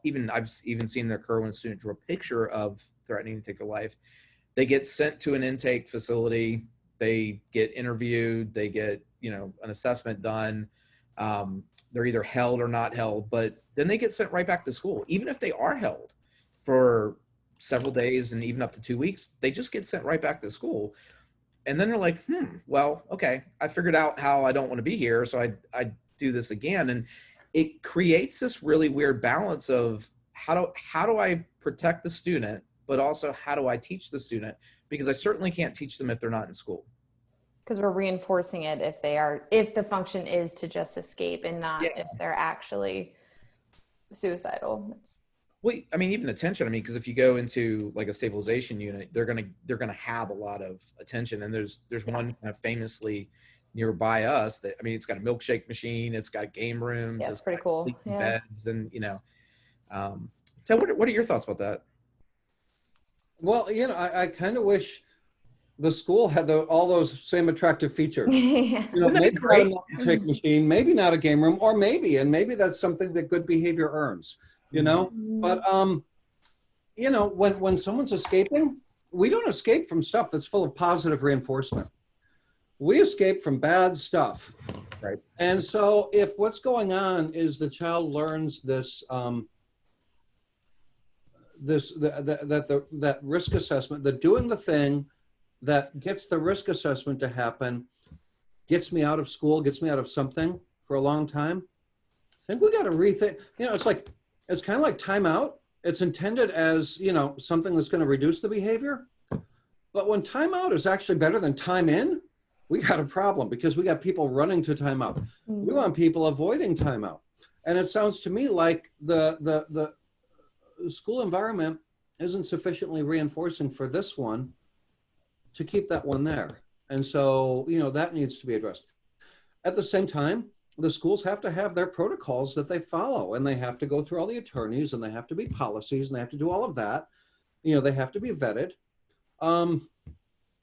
[SPEAKER 2] even seen it occur when a student drew a picture of threatening to take their life. They get sent to an intake facility, they get interviewed, they get, an assessment done. They're either held or not held, but then they get sent right back to school. Even if they are held for several days and even up to 2 weeks, they just get sent right back to school. And then they're like, well, okay, I figured out how I don't want to be here, so I do this again. And it creates this really weird balance of how do I protect the student, but also how do I teach the student? Because I certainly can't teach them if they're not in school.
[SPEAKER 3] Because we're reinforcing it if the function is to just escape and not if they're actually suicidal.
[SPEAKER 2] Well, I mean, even attention. I mean, because if you go into like a stabilization unit, they're gonna have a lot of attention. And there's one kind of famously nearby us that, I mean, it's got a milkshake machine, it's got game rooms,
[SPEAKER 3] it's pretty cool.
[SPEAKER 2] Beds, and So what are your thoughts about that?
[SPEAKER 1] Well, I kind of wish the school had all those same attractive features. Maybe not a milkshake machine, maybe not a game room, or maybe that's something that good behavior earns. But when someone's escaping, we don't escape from stuff that's full of positive reinforcement. We escape from bad stuff.
[SPEAKER 2] Right.
[SPEAKER 1] And so if what's going on is the child learns this, that risk assessment, that doing the thing that gets the risk assessment to happen, gets me out of school, gets me out of something for a long time, I think we got to rethink. It's kind of like timeout. It's intended as, something that's going to reduce the behavior. But when timeout is actually better than time in, we got a problem, because we got people running to timeout. Mm-hmm. We want people avoiding timeout. And it sounds to me like the school environment isn't sufficiently reinforcing for this one to keep that one there. And so, that needs to be addressed. At the same time, the schools have to have their protocols that they follow, and they have to go through all the attorneys, and they have to be policies, and they have to do all of that. They have to be vetted.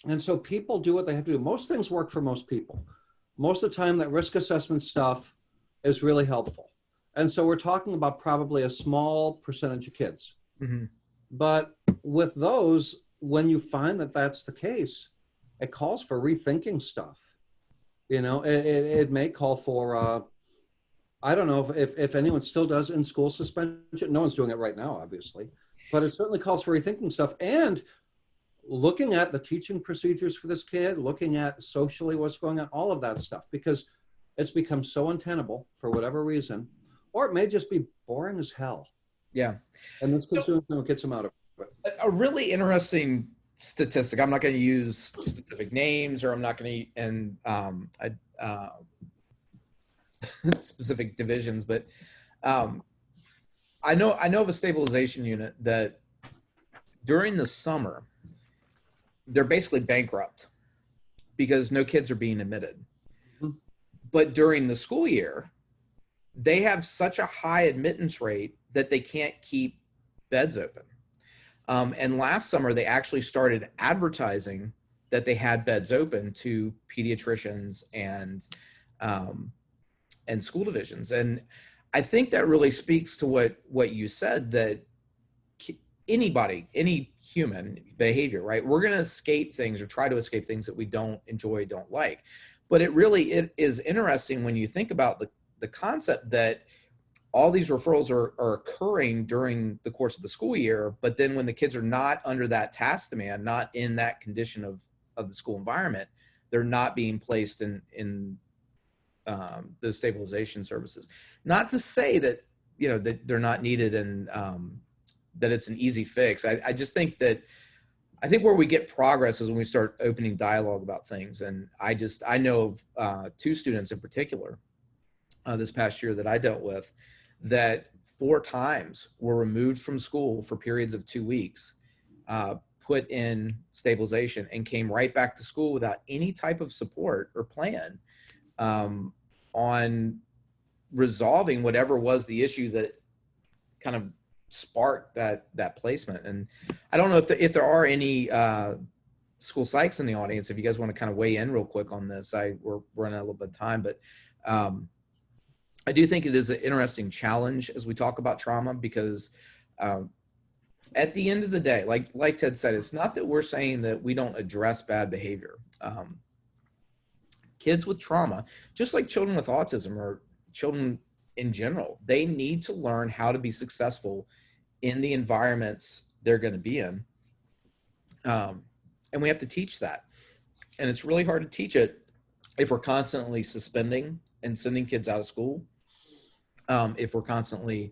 [SPEAKER 1] And so people do what they have to do. Most things work for most people. Most of the time, that risk assessment stuff is really helpful. And so we're talking about probably a small percentage of kids. Mm-hmm. But with those, when you find that that's the case, it calls for rethinking stuff. It may call for, I don't know if anyone still does in-school suspension. No one's doing it right now, obviously. But it certainly calls for rethinking stuff. And looking at the teaching procedures for this kid, looking at socially what's going on, all of that stuff, because it's become so untenable for whatever reason, or it may just be boring as hell.
[SPEAKER 2] Yeah.
[SPEAKER 1] And this kid's doing something that gets him out of it.
[SPEAKER 2] A really interesting statistic, I'm not going to use specific names, or I'm not going to, specific divisions, but I know of a stabilization unit that during the summer, they're basically bankrupt because no kids are being admitted. Mm-hmm. But during the school year, they have such a high admittance rate that they can't keep beds open. And last summer, they actually started advertising that they had beds open to pediatricians and school divisions. And I think that really speaks to what you said, that any human behavior, right? We're going to escape things or try to escape things that we don't enjoy, don't like. But it is interesting when you think about the concept that all these referrals are occurring during the course of the school year, but then when the kids are not under that task demand, not in that condition of the school environment, they're not being placed in the stabilization services. Not to say that, that they're not needed and that it's an easy fix. I just think where we get progress is when we start opening dialogue about things. And I know of 2 students in particular this past year that I dealt with that 4 times were removed from school for periods of 2 weeks, put in stabilization, and came right back to school without any type of support or plan on resolving whatever was the issue that kind of sparked that placement. And I don't know if there are any school psychs in the audience, if you guys want to kind of weigh in real quick on this. We're running a little bit of time, but I do think it is an interesting challenge as we talk about trauma, because at the end of the day, like Ted said, it's not that we're saying that we don't address bad behavior. Kids with trauma, just like children with autism or children in general, they need to learn how to be successful in the environments they're going to be in. And we have to teach that. And it's really hard to teach it if we're constantly suspending and sending kids out of school. If we're constantly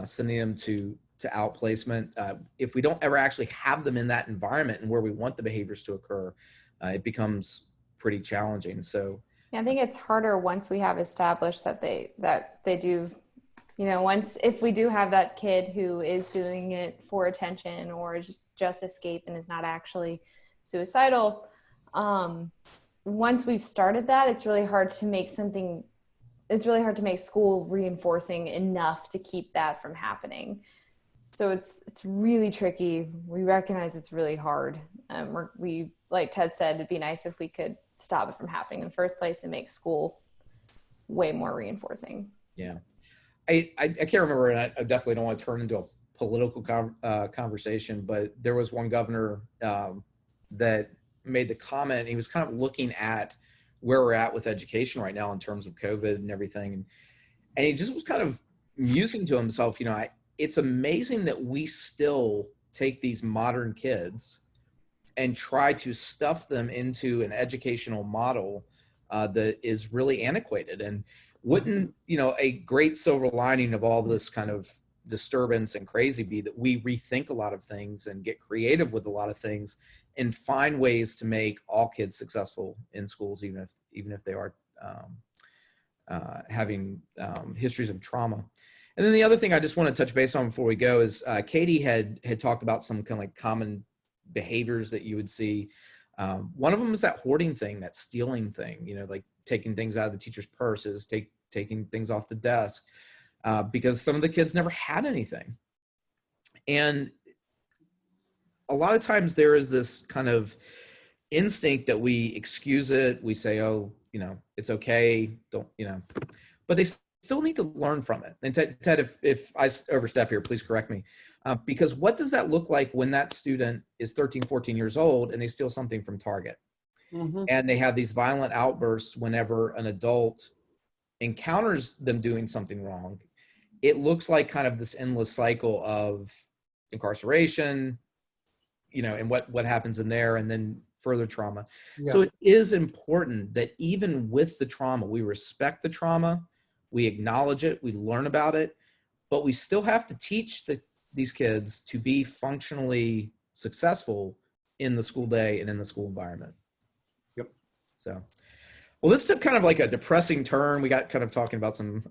[SPEAKER 2] sending them to outplacement, if we don't ever actually have them in that environment and where we want the behaviors to occur, it becomes pretty challenging. So
[SPEAKER 3] yeah, I think it's harder once we have established that they do, if we do have that kid who is doing it for attention or just escape and is not actually suicidal. Once we've started that, it's really hard to make school reinforcing enough to keep that from happening. So it's really tricky. We recognize it's really hard. We, like Ted said, it'd be nice if we could stop it from happening in the first place and make school way more reinforcing.
[SPEAKER 2] Yeah. I can't remember, and I definitely don't want to turn into a political conversation, but there was one governor that made the comment. He was kind of looking at where we're at with education right now in terms of COVID and everything. And he just was kind of musing to himself, it's amazing that we still take these modern kids and try to stuff them into an educational model that is really antiquated. And wouldn't, a great silver lining of all this kind of disturbance and crazy be that we rethink a lot of things and get creative with a lot of things and find ways to make all kids successful in schools, even if they are having histories of trauma. And then the other thing I just want to touch base on before we go is Katie had talked about some kind of like common behaviors that you would see. One of them is that hoarding thing, that stealing thing, like taking things out of the teacher's purses, taking things off the desk, because some of the kids never had anything. And a lot of times there is this kind of instinct that we excuse it. We say, oh, it's okay. Don't, but they still need to learn from it. And Ted, if I overstep here, please correct me. Because what does that look like when that student is 13, 14 years old and they steal something from Target? Mm-hmm. And they have these violent outbursts whenever an adult encounters them doing something wrong? It looks like kind of this endless cycle of incarceration, and what happens in there, and then further trauma. Yeah. So it is important that even with the trauma, we respect the trauma, we acknowledge it, we learn about it, but we still have to teach these kids to be functionally successful in the school day and in the school environment. Yep. So, well, this took kind of like a depressing turn. We got kind of talking about some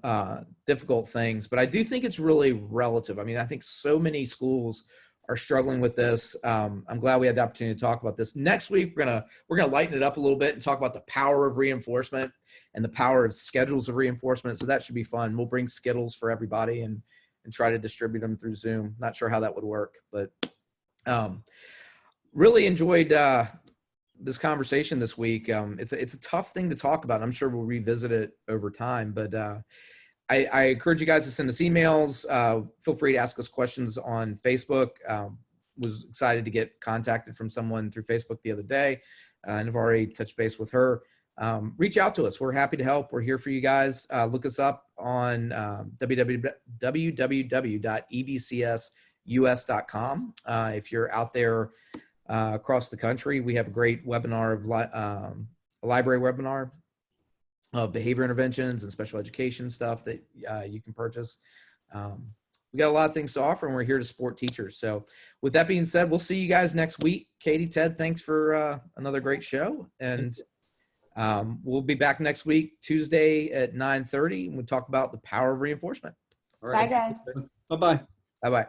[SPEAKER 2] difficult things, but I do think it's really relative. I mean, I think so many schools are struggling with this. I'm glad we had the opportunity to talk about this. Next week, we're gonna lighten it up a little bit and talk about the power of reinforcement. and the power of schedules of reinforcement. So that should be fun. We'll bring Skittles for everybody and try to distribute them through Zoom. Not sure how that would work, but really enjoyed this conversation this week. It's a tough thing to talk about. I'm sure we'll revisit it over time, but I encourage you guys to send us emails. Feel free to ask us questions on Facebook. Was excited to get contacted from someone through Facebook the other day, and I've already touched base with her. Reach out to us. We're happy to help. We're here for you guys. Look us up on www.ebcsus.com. If you're out there across the country, we have a great webinar of a library webinar of behavior interventions and special education stuff that you can purchase. We got a lot of things to offer, and we're here to support teachers. So with that being said, we'll see you guys next week. Katie, Ted, thanks for another great show. And we'll be back next week, Tuesday at 9:30, and we'll talk about the power of reinforcement.
[SPEAKER 1] All right.
[SPEAKER 3] Bye, guys.
[SPEAKER 1] Bye-bye.
[SPEAKER 2] Bye-bye.